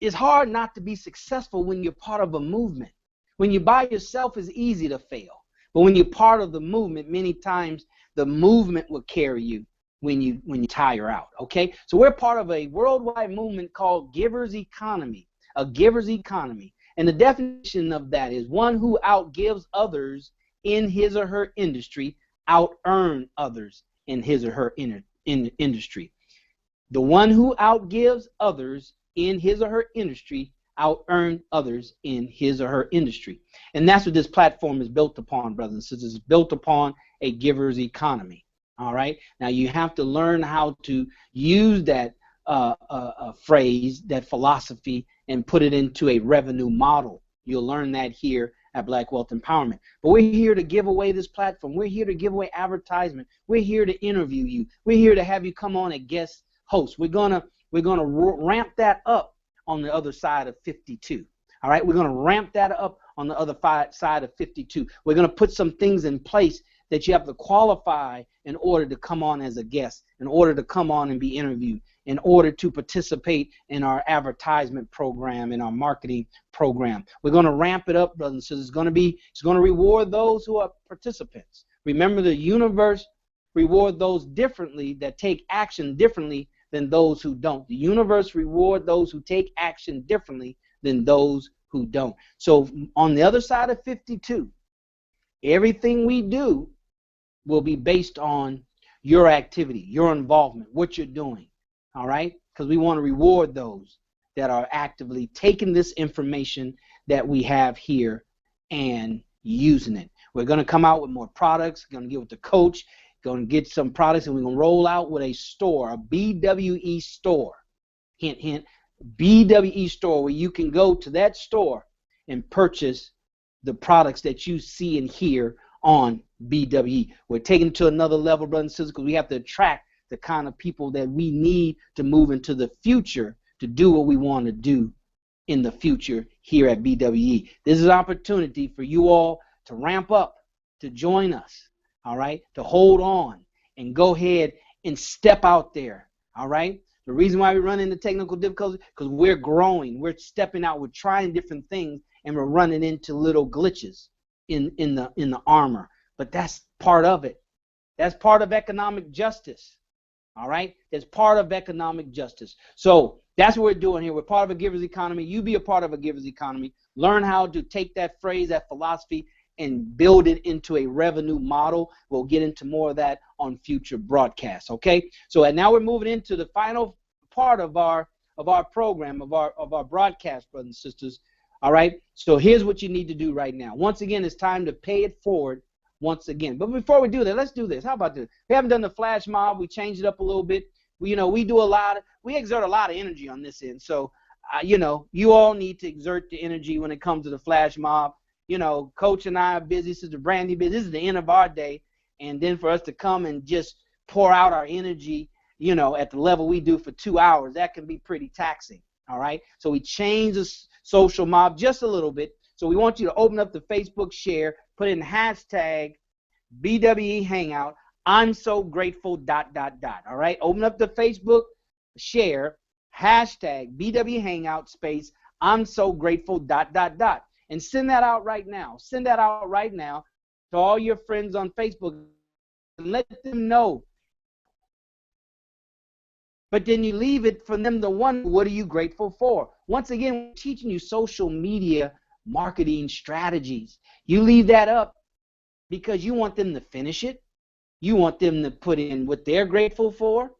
It's hard not to be successful when you're part of a movement. When you're by yourself, it's easy to fail. But when you're part of the movement, many times the movement will carry you when you tire out, okay? So we're part of a worldwide movement called giver's economy, a giver's economy. And the definition of that is one who outgives others in his or her industry, out-earn others in his or her industry. The one who outgives others in his or her industry, out-earn others in his or her industry. And that's what this platform is built upon, brothers and sisters. It's built upon a giver's economy, all right? Now, you have to learn how to use that phrase, that philosophy, and put it into a revenue model. You'll learn that here at Black Wealth Empowerment. But we're here to give away this platform. We're here to give away advertisement. We're here to interview you. We're here to have you come on as guest host. We're gonna ramp that up on the other side of 52. All right, we're gonna ramp that up on the other side of 52. We're gonna put some things in place that you have to qualify in order to come on as a guest, in order to come on and be interviewed, in order to participate in our advertisement program, in our marketing program. We're going to ramp it up, brothers and sisters. It's going to reward those who are participants. Remember, the universe rewards those differently, that take action differently than those who don't. The universe rewards those who take action differently than those who don't. So on the other side of 52, everything we do will be based on your activity, your involvement, what you're doing. All right, because we want to reward those that are actively taking this information that we have here and using it. We're going to come out with more products, going to get with the coach, going to get some products, and we're going to roll out with a store, a BWE store. Hint, hint, BWE store, where you can go to that store and purchase the products that you see and hear on BWE. We're taking it to another level, brothers and sisters, because we have to attract the kind of people that we need to move into the future to do what we want to do in the future here at BWE. This is an opportunity for you all to ramp up, to join us, all right, to hold on and go ahead and step out there, all right? The reason why we run into technical difficulties, because we're growing, we're stepping out, we're trying different things, and we're running into little glitches in the armor. But that's part of it. That's part of economic justice. All right, it's part of economic justice. So that's what we're doing here. We're part of a giver's economy. You be a part of a giver's economy. Learn how to take that phrase, that philosophy, and build it into a revenue model. We'll get into more of that on future broadcasts. Okay. So now we're moving into the final part of our program, of our broadcast, brothers and sisters. All right. So here's what you need to do right now. Once again, it's time to pay it forward. Once again, but before we do that, let's do this. How about this? We haven't done the flash mob. We changed it up a little bit. We exert a lot of energy on this end. So, you all need to exert the energy when it comes to the flash mob. Coach and I are busy. Sister Brandy busy. This is the end of our day, and then for us to come and just pour out our energy, at the level we do for 2 hours, that can be pretty taxing. All right. So we changed the social mob just a little bit. So we want you to open up the Facebook share, put in hashtag BWE Hangout. I'm so grateful, ... All right. Open up the Facebook share, hashtag BWE Hangout space. I'm so grateful, ... And send that out right now. Send that out right now to all your friends on Facebook and let them know. But then you leave it for them to wonder, what are you grateful for? Once again, we're teaching you social media marketing strategies. You leave that up because you want them to finish it. You want them to put in what they're grateful for.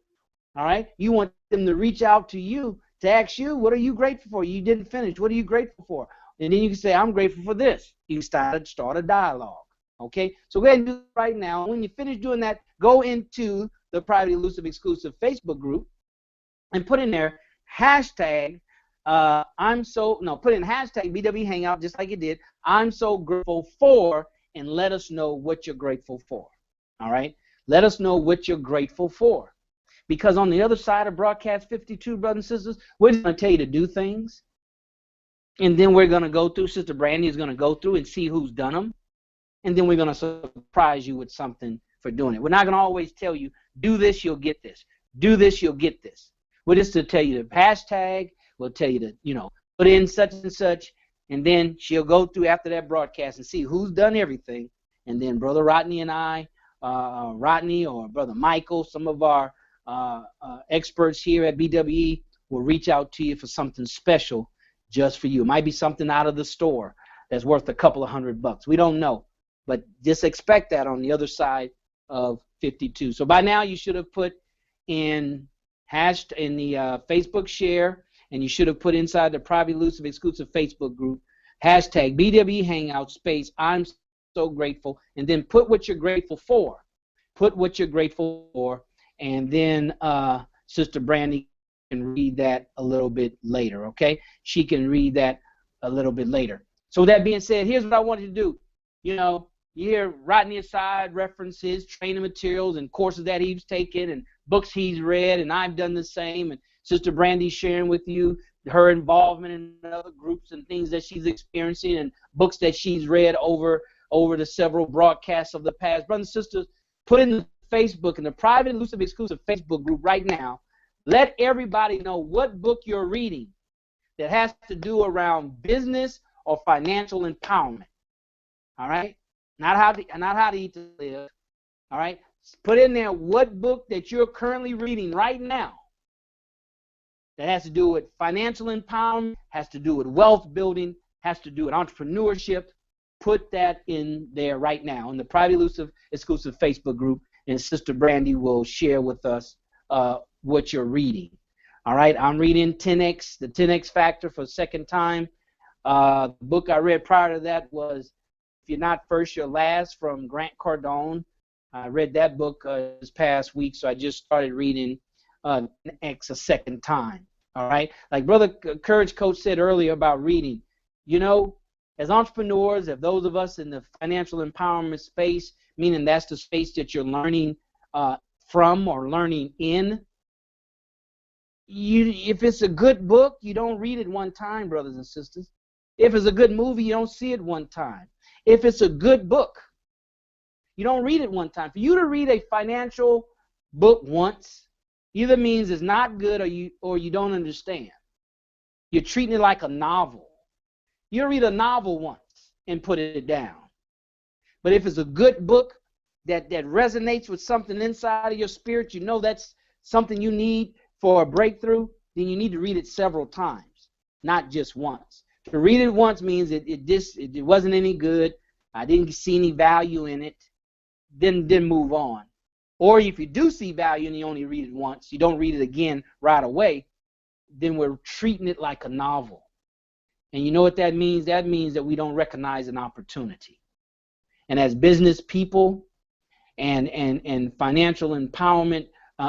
All right. You want them to reach out to you to ask you, what are you grateful for? You didn't finish. What are you grateful for? And then you can say, I'm grateful for this. You can start a dialogue. Okay, so go ahead and do it right now. When you finish doing that, go into the Private Elusive Exclusive Facebook group and put in there hashtag put in hashtag BW Hangout just like you did. I'm so grateful for, and let us know what you're grateful for. All right, let us know what you're grateful for, because on the other side of broadcast 52, brothers and sisters, we're going to tell you to do things, and then we're going to go through. Sister Brandy is going to go through and see who's done them, and then we're going to surprise you with something for doing it. We're not going to always tell you, do this, you'll get this. Do this, you'll get this. We're just to tell you the hashtag. We'll tell you to, put in such and such, and then she'll go through after that broadcast and see who's done everything. And then Brother Rodney and I, Rodney or Brother Michael, some of our experts here at BWE will reach out to you for something special just for you. It might be something out of the store that's worth a couple of $100. We don't know, but just expect that on the other side of 52. So by now you should have put in the Facebook share, and you should have put inside the Private Elusive Exclusive Facebook group hashtag BWE Hangout space I'm so grateful, and then put what you're grateful for. Put what you're grateful for, and then Sister Brandy can read that a little bit later, okay? She can read that a little bit later. So with that being said, here's what I wanted to do. You hear Rodney Assad reference his training materials and courses that he's taken and books he's read, and I've done the same, and Sister Brandy sharing with you her involvement in other groups and things that she's experiencing and books that she's read over the several broadcasts of the past. Brothers and sisters, put in the Facebook, in the Private Elusive Exclusive Facebook group right now. Let everybody know what book you're reading that has to do around business or financial empowerment. All right? Not how to eat to live. All right? Put in there what book that you're currently reading right now that has to do with financial empowerment, has to do with wealth building, has to do with entrepreneurship. Put that in there right now in the Private Elusive Exclusive Facebook group, and Sister Brandy will share with us what you're reading. All right, I'm reading 10X, the 10X Factor for a second time. The book I read prior to that was If You're Not First, You're Last from Grant Cardone. I read that book this past week, so I just started reading 10X a second time. All right, like Brother Courage Coach said earlier about reading, as entrepreneurs, if those of us in the financial empowerment space, meaning that's the space that you're learning from or learning in, if it's a good book, you don't read it one time, brothers and sisters. If it's a good movie, you don't see it one time. If it's a good book, you don't read it one time. For you to read a financial book once either means it's not good or you don't understand. You're treating it like a novel. You read a novel once and put it down. But if it's a good book that resonates with something inside of your spirit, that's something you need for a breakthrough, then you need to read it several times, not just once. To read it once means it wasn't any good, I didn't see any value in it, then move on. Or if you do see value and you only read it once, you don't read it again right away, then we're treating it like a novel. And you know what that means? That means that we don't recognize an opportunity. And as business people and financial empowerment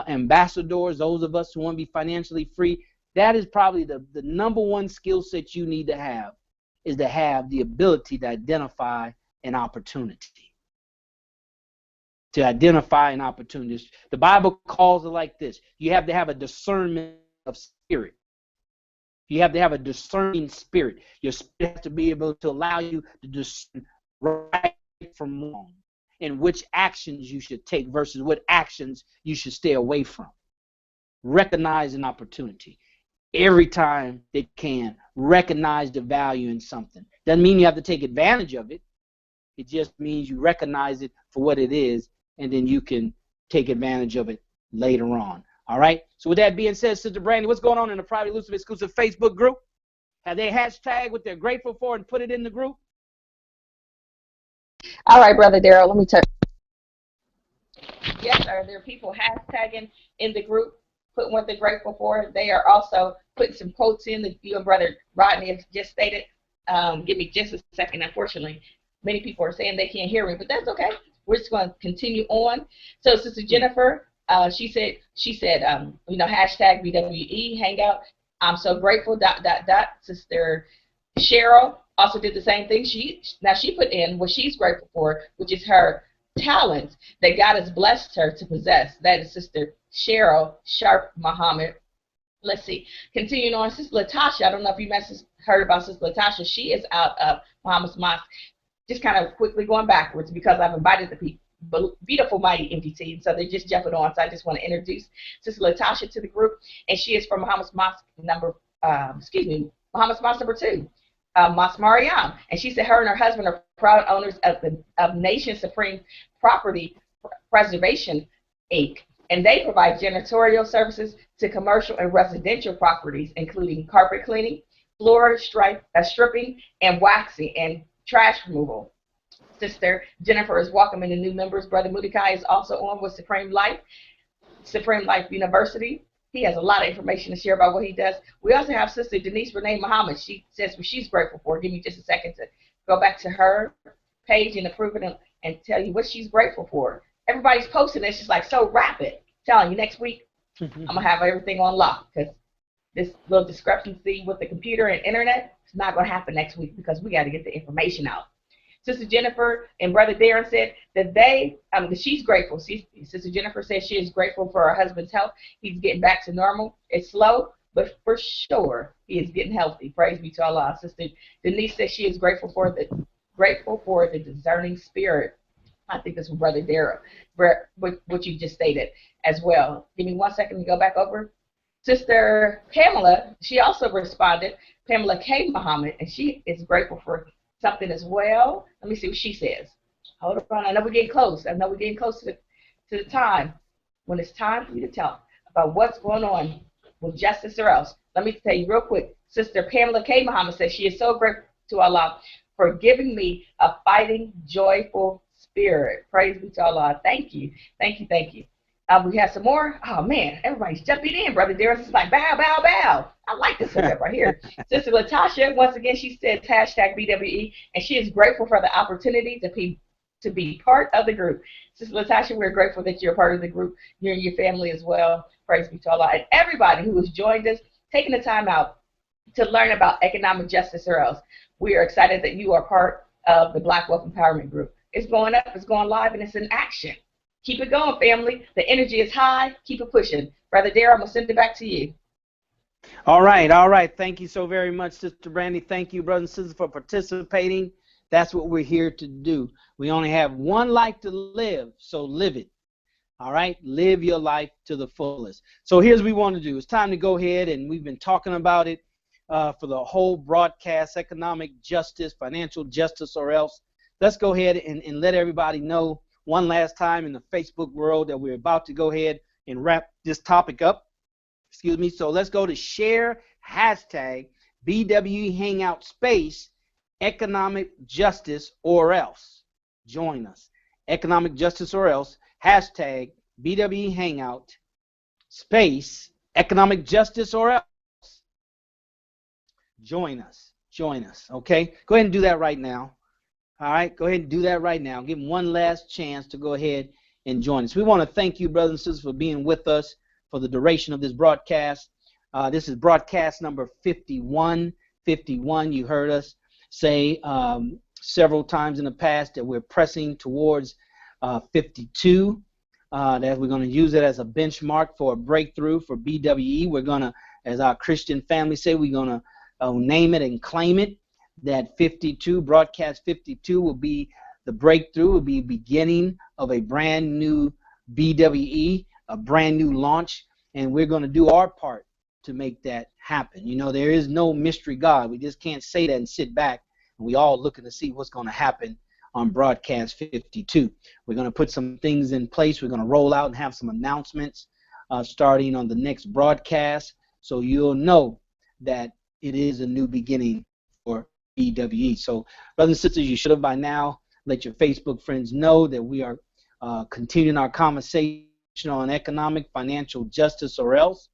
ambassadors, those of us who want to be financially free, that is probably the number one skill set you need to have, is to have the ability to identify an opportunity. To identify an opportunity. The Bible calls it like this. You have to have a discernment of spirit. You have to have a discerning spirit. Your spirit has to be able to allow you to discern right from wrong, and which actions you should take versus what actions you should stay away from. Recognize an opportunity. Every time they can, recognize the value in something. Doesn't mean you have to take advantage of it. It just means you recognize it for what it is, and then you can take advantage of it later on. All right? So with that being said, Sister Brandy, what's going on in the Private Elusive Exclusive Facebook group? Have they hashtag what they're grateful for and put it in the group? All right, Brother Daryl, let me tell you. Yes, sir. There are people hashtagging in the group, put what they're grateful for. They are also putting some quotes in that you and Brother Rodney have just stated. Give me just a second, unfortunately. many people are saying they can't hear me, but that's okay. We're just going to continue on. So Sister Jennifer, she said, hashtag BWE Hangout. I'm so grateful. ... Sister Cheryl also did the same thing. She put in what she's grateful for, which is her talents that God has blessed her to possess. That is Sister Cheryl Sharp Muhammad. Let's see. Continuing on, Sister Latasha. I don't know if you heard about Sister Latasha. She is out of Muhammad's Mosque. Just kind of quickly going backwards because I've invited the beautiful, mighty MDT, so they're just jumping on. So I just want to introduce Sister Latasha to the group, and she is from Muhammad's Mosque Muhammad's Mosque number 2. Mosque Mariam, and she said her and her husband are proud owners of Nation Supreme Property Preservation Inc., and they provide janitorial services to commercial and residential properties, including carpet cleaning, floor stripping, and waxing, and trash removal. Sister Jennifer is welcoming the new members. Brother Mudikai is also on with Supreme Life University. He has a lot of information to share about what he does. We also have Sister Denise Renee Muhammad. She says what she's grateful for. Give me just a second to go back to her page and approve it and tell you what she's grateful for. Everybody's posting this just like so rapid. I'm telling you, next week I'm going to have everything on lock because this little discrepancy with the computer and internet is not going to happen next week because we got to get the information out. Sister Jennifer and Brother Darren said that she's grateful. Sister Jennifer says she is grateful for her husband's health. He's getting back to normal. It's slow, but for sure he is getting healthy. Praise be to Allah. Sister Denise says she is grateful for the discerning spirit. I think that's what Brother Darren, what you just stated as well. Give me 1 second to go back over. Sister Pamela, she also responded, Pamela K. Muhammad, and she is grateful for something as well. Let me see what she says. Hold on. I know we're getting close. to the time when it's time for you to tell about what's going on with justice or else. Let me tell you real quick. Sister Pamela K. Muhammad says she is so grateful to Allah for giving me a fighting, joyful spirit. Praise be to Allah. Thank you. Thank you. Thank you. We have some more. Oh, man, everybody's jumping in. Brother Darius is like, bow, bow, bow. I like this hookup right here. Sister Latasha, once again, she says hashtag BWE, and she is grateful for the opportunity to be part of the group. Sister Latasha, we're grateful that you're part of the group. You and your family as well. Praise be to Allah. And everybody who has joined us, taking the time out to learn about economic justice or else. We are excited that you are part of the Black Wealth Empowerment Group. It's going up, it's going live, and it's in action. Keep it going, family. The energy is high. Keep it pushing. Brother Darrell, I'm going to send it back to you. All right. Thank you so very much, Sister Brandy. Thank you, brothers and sisters, for participating. That's what we're here to do. We only have one life to live, so live it. All right? Live your life to the fullest. So here's what we want to do. It's time to go ahead, and we've been talking about it for the whole broadcast, economic justice, financial justice, or else. Let's go ahead and let everybody know one last time in the Facebook world that we're about to go ahead and wrap this topic up. Excuse me. So let's go to share hashtag BWE Hangout space economic justice or else. Join us. Economic justice or else hashtag BWE Hangout space economic justice or else. Join us. Okay. Go ahead and do that right now. All right, go ahead and do that right now. Give them one last chance to go ahead and join us. We want to thank you, brothers and sisters, for being with us for the duration of this broadcast. This is broadcast number 51. 51, you heard us say several times in the past that we're pressing towards 52, that we're going to use it as a benchmark for a breakthrough for BWE. We're going to, as our Christian family say, we're going to name it and claim it. That 52, broadcast 52, will be the breakthrough, will be beginning of a brand new BWE, a brand new launch, and we're going to do our part to make that happen. You know, there is no mystery God. We just can't say that and sit back, and we all looking to see what's going to happen on broadcast 52. We're going to put some things in place. We're going to roll out and have some announcements starting on the next broadcast, so you'll know that it is a new beginning for BWE. So, brothers and sisters, you should have by now let your Facebook friends know that we are continuing our conversation on economic, financial justice or else,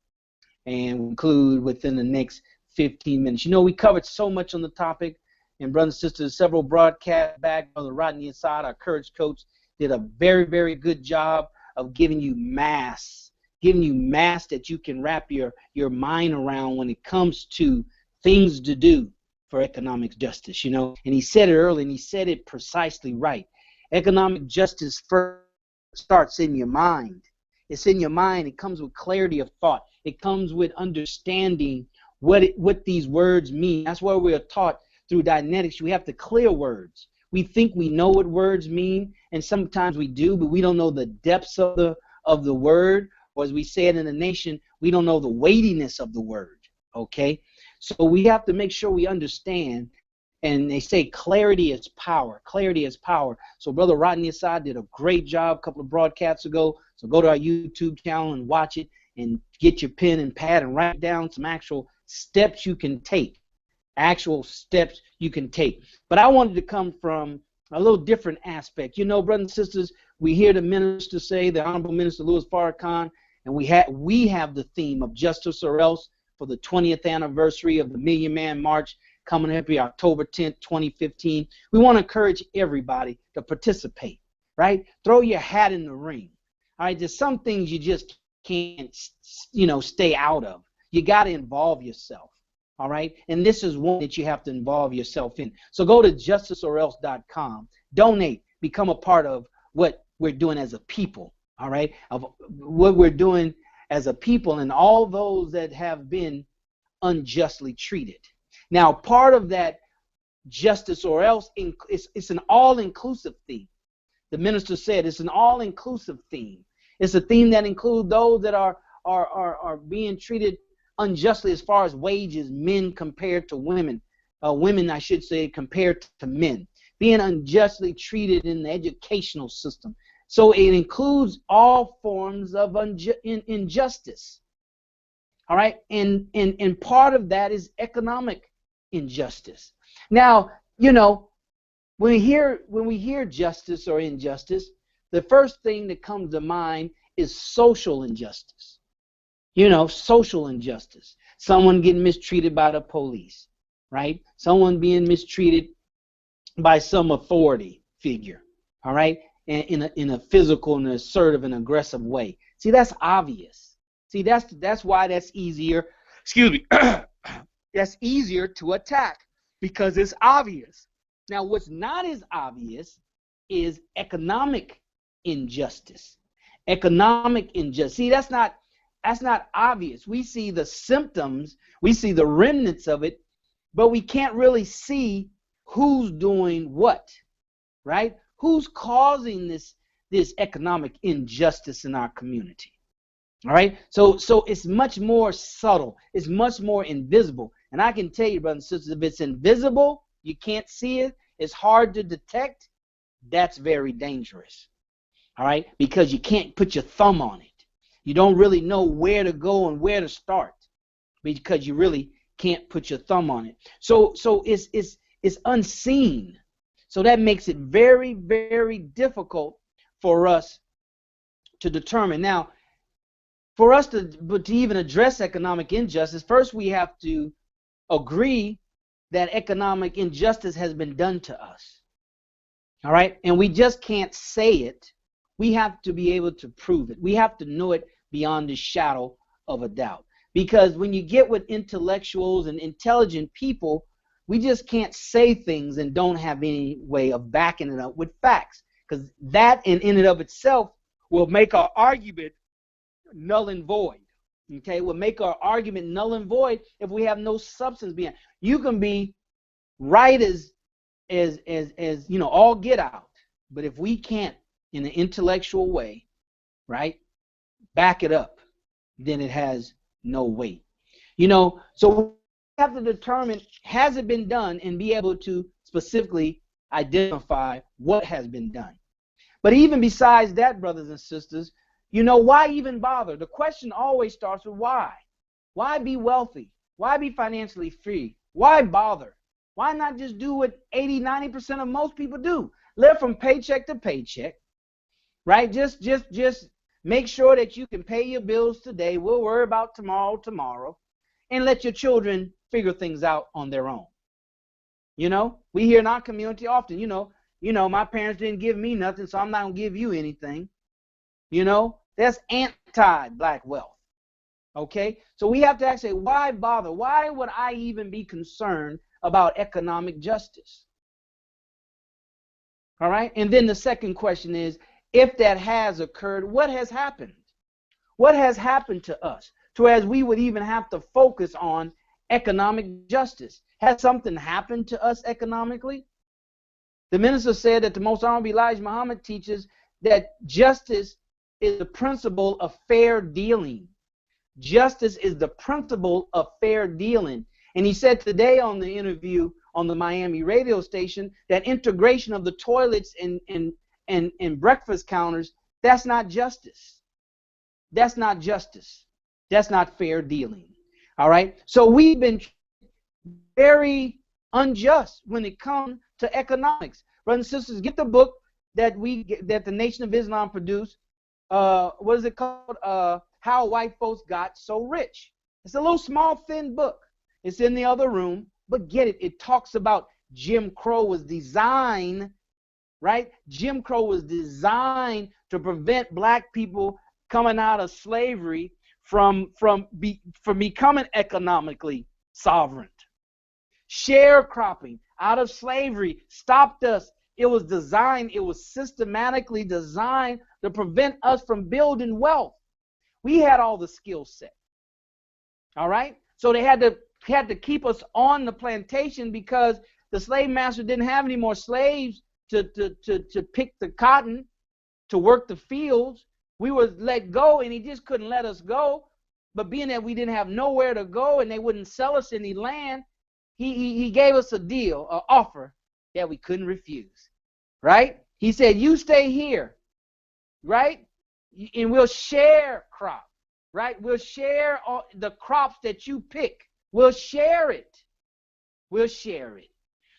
and we'll include within the next 15 minutes. You know, we covered so much on the topic, And brothers and sisters, several broadcasts back, Brother Rodney Assad, our courage coach, did a very, very good job of giving you mass that you can wrap your mind around when it comes to things to do for economic justice, you know. And he said it early, and he said it precisely right. Economic justice first starts in your mind. It's in your mind. It comes with clarity of thought. It comes with understanding what these words mean. That's why we are taught through Dianetics. We have to clear words. We think we know what words mean, and sometimes we do, but we don't know the depths of the word, or as we say it in the nation, we don't know the weightiness of the word, okay? So we have to make sure we understand, and they say clarity is power. Clarity is power. So Brother Rodney Assad did a great job a couple of broadcasts ago, so go to our YouTube channel and watch it, and get your pen and pad and write down some actual steps you can take. But I wanted to come from a little different aspect. You know, brothers and sisters, we hear the minister say, the Honorable Minister Louis Farrakhan, and we have the theme of Justice or Else for the 20th anniversary of the Million Man March coming up here October 10th, 2015. We want to encourage everybody to participate, right? Throw your hat in the ring. All right, there's some things you just can't, you know, stay out of. You got to involve yourself. All right, and this is one that you have to involve yourself in. So go to justiceorelse.com, donate, become a part of what we're doing as a people. All right, of what we're doing as a people, and all those that have been unjustly treated. Now, part of that justice or else, it's an all-inclusive theme. The minister said it's an all-inclusive theme. It's a theme that includes those that are being treated unjustly as far as wages, men compared to women, women I should say compared to men, being unjustly treated in the educational system. So it includes all forms of injustice. All right, and part of that is economic injustice. Now, you know, when we hear justice or injustice, the first thing that comes to mind is social injustice. You know, social injustice. Someone getting mistreated by the police, right? Someone being mistreated by some authority figure, all right? In a physical and assertive and aggressive way. See, that's obvious. See, that's why that's easier. Excuse me. That's easier to attack because it's obvious. Now, what's not as obvious is economic injustice. Economic injustice. See, that's not obvious. We see the symptoms, we see the remnants of it, but we can't really see who's doing what, right? Who's causing this economic injustice in our community? All right? So it's much more subtle. It's much more invisible. And I can tell you, brothers and sisters, if it's invisible, you can't see it, it's hard to detect, that's very dangerous. All right? Because you can't put your thumb on it. You don't really know where to go and where to start because you really can't put your thumb on it. So it's unseen. So that makes it very, very difficult for us to determine. Now, for us to even address economic injustice, first we have to agree that economic injustice has been done to us. All right? And we just can't say it. We have to be able to prove it. We have to know it beyond the shadow of a doubt. Because when you get with intellectuals and intelligent people, we just can't say things and don't have any way of backing it up with facts. Because that in and of itself will make our argument null and void. Okay, will make our argument null and void if we have no substance behind. You can be right as you know, all get out, but if we can't in an intellectual way, right, back it up, then it has no weight. You know, so we have to determine, has it been done, and be able to specifically identify what has been done. But even besides that, brothers and sisters, you know, why even bother? The question always starts with why. Why be wealthy? Why be financially free? Why bother? Why not just do what 80–90% of most people do? Live from paycheck to paycheck, right? Just make sure that you can pay your bills today. We'll worry about tomorrow, and let your children figure things out on their own. You know, we hear in our community often, my parents didn't give me nothing, so I'm not going to give you anything. You know, that's anti-black wealth. Okay, so we have to ask, why bother? Why would I even be concerned about economic justice? All right, and then the second question is, if that has occurred, what has happened? What has happened to us to as we would even have to focus on economic justice? Has something happened to us economically? The minister said that the Most Honorable Elijah Muhammad teaches that justice is the principle of fair dealing. Justice is the principle of fair dealing. And he said today on the interview on the Miami radio station that integration of the toilets and breakfast counters, that's not justice. That's not justice. That's not fair dealing. All right? So we've been very unjust when it comes to economics. Brothers and sisters, get the book that the Nation of Islam produced. What is it called? How White Folks Got So Rich. It's a little small, thin book. It's in the other room, but get it. It talks about Jim Crow was designed, right? Jim Crow was designed to prevent black people coming out of slavery from becoming economically sovereign. Sharecropping out of slavery stopped us. It was designed, it was systematically designed to prevent us from building wealth. We had all the skill set. All right? So they had to keep us on the plantation because the slave master didn't have any more slaves to pick the cotton, to work the fields. We were let go, and he just couldn't let us go. But being that we didn't have nowhere to go and they wouldn't sell us any land, he gave us a deal, an offer that we couldn't refuse. Right? He said, you stay here, right? And we'll share crop, right? We'll share all the crops that you pick. We'll share it. We'll share it.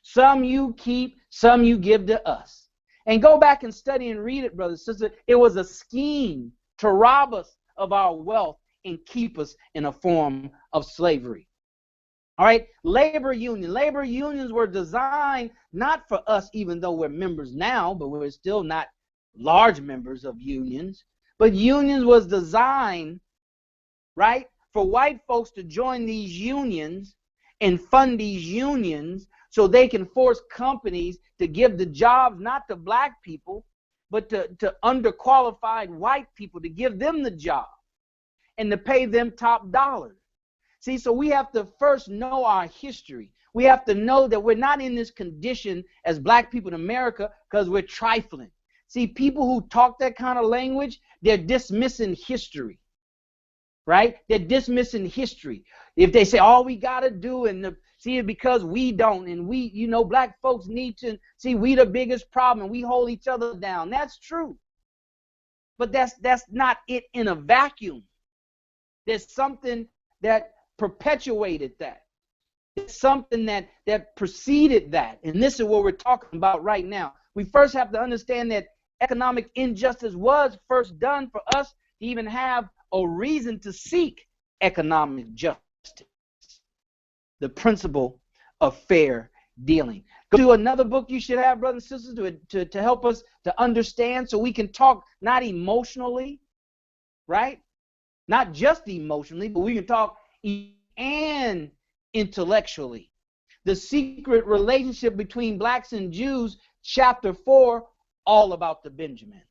Some you keep, some you give to us. And go back and study and read it, brothers and sisters. It was a scheme to rob us of our wealth and keep us in a form of slavery. All right, labor unions were designed not for us, even though we're members now, but we're still not large members of unions. But unions was designed, right, for white folks to join these unions and fund these unions so they can force companies to give the jobs not to black people, but to underqualified white people, to give them the job and to pay them top dollar. See, so we have to first know our history. We have to know that we're not in this condition as black people in America because we're trifling. See, people who talk that kind of language, they're dismissing history, right? They're dismissing history. If they say all we got to do and see it because we don't, and we, black folks need to see we the biggest problem and we hold each other down. That's true. But that's not it in a vacuum. There's something that perpetuated that. It's something that preceded that. And this is what we're talking about right now. We first have to understand that economic injustice was first done for us to even have a reason to seek economic justice. The principle of fair dealing. Go to another book you should have, brothers and sisters, to help us to understand so we can talk not emotionally, right? Not just emotionally, but we can talk and intellectually. The Secret Relationship Between Blacks and Jews, chapter 4, all about the Benjamins.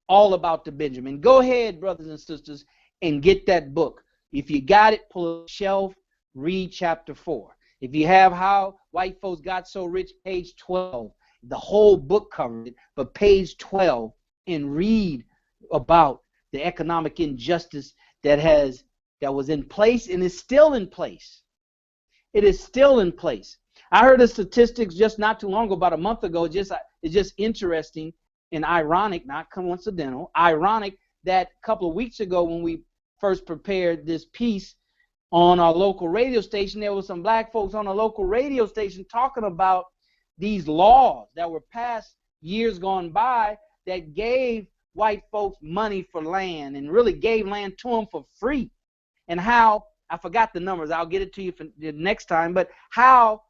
All about the Benjamin. Go ahead, brothers and sisters, and get that book. If you got it, pull it shelf, read chapter 4. If you have How White Folks Got So Rich, page 12. The whole book covered it, but page 12, and read about the economic injustice that was in place and is still in place. It is still in place. I heard the statistics just not too long ago, about a month ago. It's just interesting and ironic, not coincidental, ironic that a couple of weeks ago when we first prepared this piece on our local radio station, there was some black folks on a local radio station talking about these laws that were passed years gone by that gave white folks money for land and really gave land to them for free. And how, I forgot the numbers, I'll get it to you for the next time, but how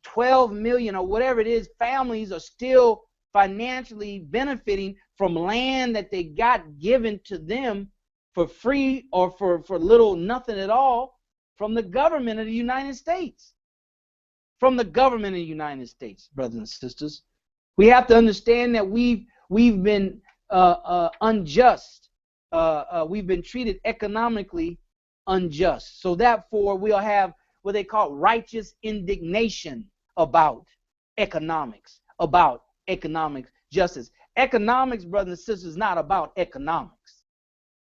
12 million or whatever it is, families are still financially benefiting from land that they got given to them for free or for little nothing at all from the government of the United States. From the government of the United States, brothers and sisters. We have to understand that we've been unjust. We've been treated economically unjust. So therefore, we'll have what they call righteous indignation about economics, about economic justice. Economics, brothers and sisters, is not about economics.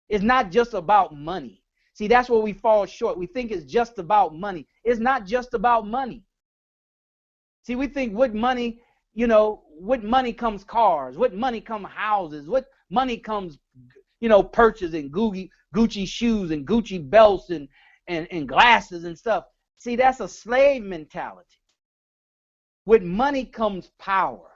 It's not just about money. See, that's where we fall short. We think it's just about money. It's not just about money. See, we think with money, you know, with money comes cars, with money come houses, with money comes, you know, purchasing Gucci shoes and Gucci belts and glasses and stuff. See, that's a slave mentality. With money comes power.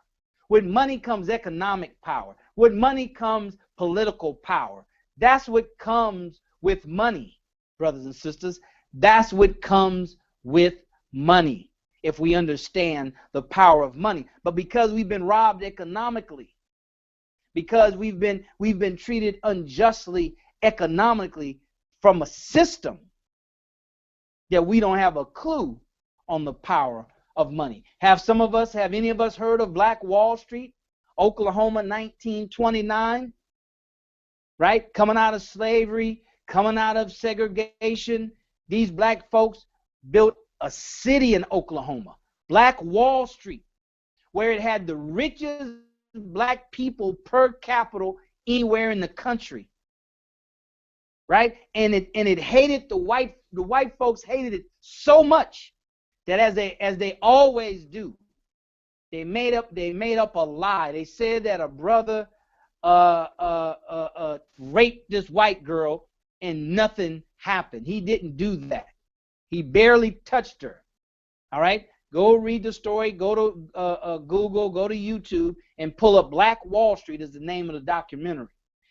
With money comes economic power. With money comes political power. That's what comes with money, brothers and sisters. That's what comes with money, if we understand the power of money. But because we've been robbed economically, because we've been treated unjustly economically from a system, that we don't have a clue on the power of money. Have any of us heard of Black Wall Street, Oklahoma, 1929? Right? Coming out of slavery, coming out of segregation, these black folks built a city in Oklahoma, Black Wall Street, where it had the richest black people per capita anywhere in the country. Right? And it hated the white folks hated it so much that as they always do, they made up a lie. They said that a brother raped this white girl and nothing happened. He didn't do that. He barely touched her. All right? Go read the story. Go to Google. Go to YouTube and pull up Black Wall Street is the name of the documentary.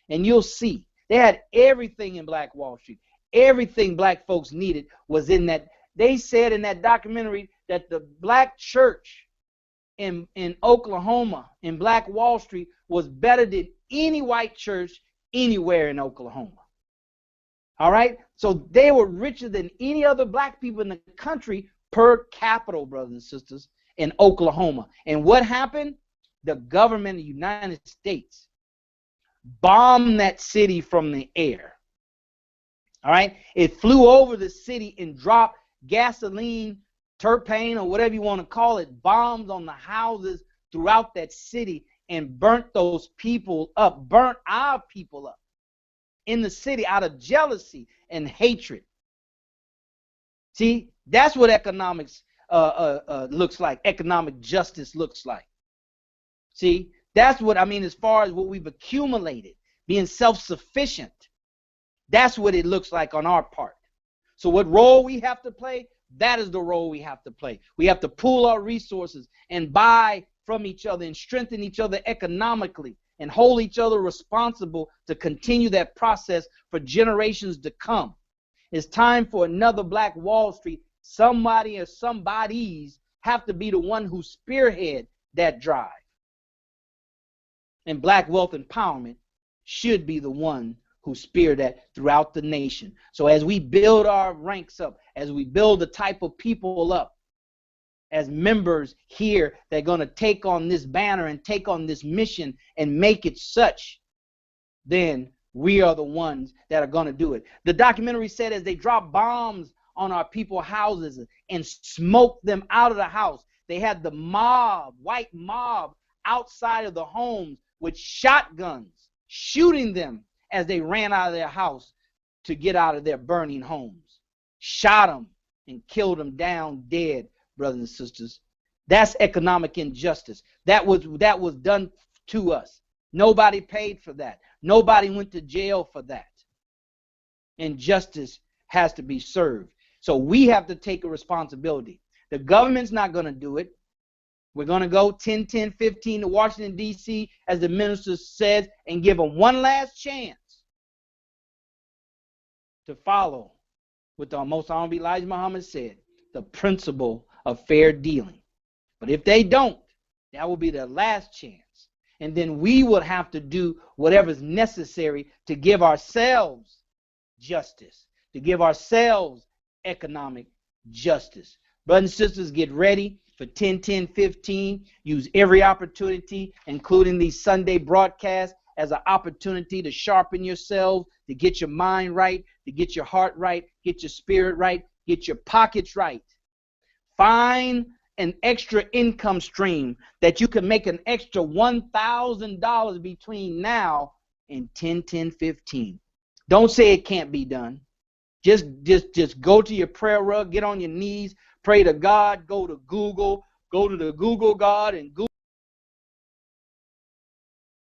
And you'll see. They had everything in Black Wall Street. Everything black folks needed was in that. They said in that documentary that the black church in Oklahoma, in Black Wall Street, was better than any white church anywhere in Oklahoma. All right? So they were richer than any other black people in the country per capita, brothers and sisters, in Oklahoma. And what happened? The government of the United States bombed that city from the air. All right? It flew over the city and dropped gasoline, terpene, or whatever you want to call it, bombs on the houses throughout that city and burnt those people up, burnt our people up in the city out of jealousy and hatred. See, that's what economics looks like. Economic justice looks like. See, that's what I mean as far as what we've accumulated, being self-sufficient. That's what it looks like on our part. So what role we have to play, that is the role we have to play. We have to pool our resources and buy from each other and strengthen each other economically and hold each other responsible to continue that process for generations to come. It's time for another Black Wall Street. Somebody or somebodies have to be the one who spearhead that drive. And Black Wealth Empowerment should be the one who spear that throughout the nation. So as we build our ranks up, as we build the type of people up, as members here that are going to take on this banner and take on this mission and make it such, then we are the ones that are going to do it. The documentary said as they dropped bombs on our people's houses and smoked them out of the house, they had the mob, white mob, outside of the homes with shotguns, shooting them as they ran out of their house to get out of their burning homes. Shot them and killed them down dead, brothers and sisters. That's economic injustice. That was done to us. Nobody paid for that. Nobody went to jail for that. And justice has to be served. So we have to take a responsibility. The government's not going to do it. We're going to go 10-10-15 to Washington, D.C., as the minister says, and give them one last chance to follow what the Most Honorable Elijah Muhammad said, the principle of fair dealing. But if they don't, that will be their last chance. And then we will have to do whatever's necessary to give ourselves justice, to give ourselves economic justice. Brothers and sisters, get ready for 10-10-15. Use every opportunity, including these Sunday broadcasts, as an opportunity to sharpen yourselves, to get your mind right, to get your heart right, get your spirit right, get your pockets right. Find an extra income stream that you can make an extra $1,000 between now and 10-10-15. Don't say it can't be done. Just go to your prayer rug, get on your knees, pray to God, go to the Google God and Google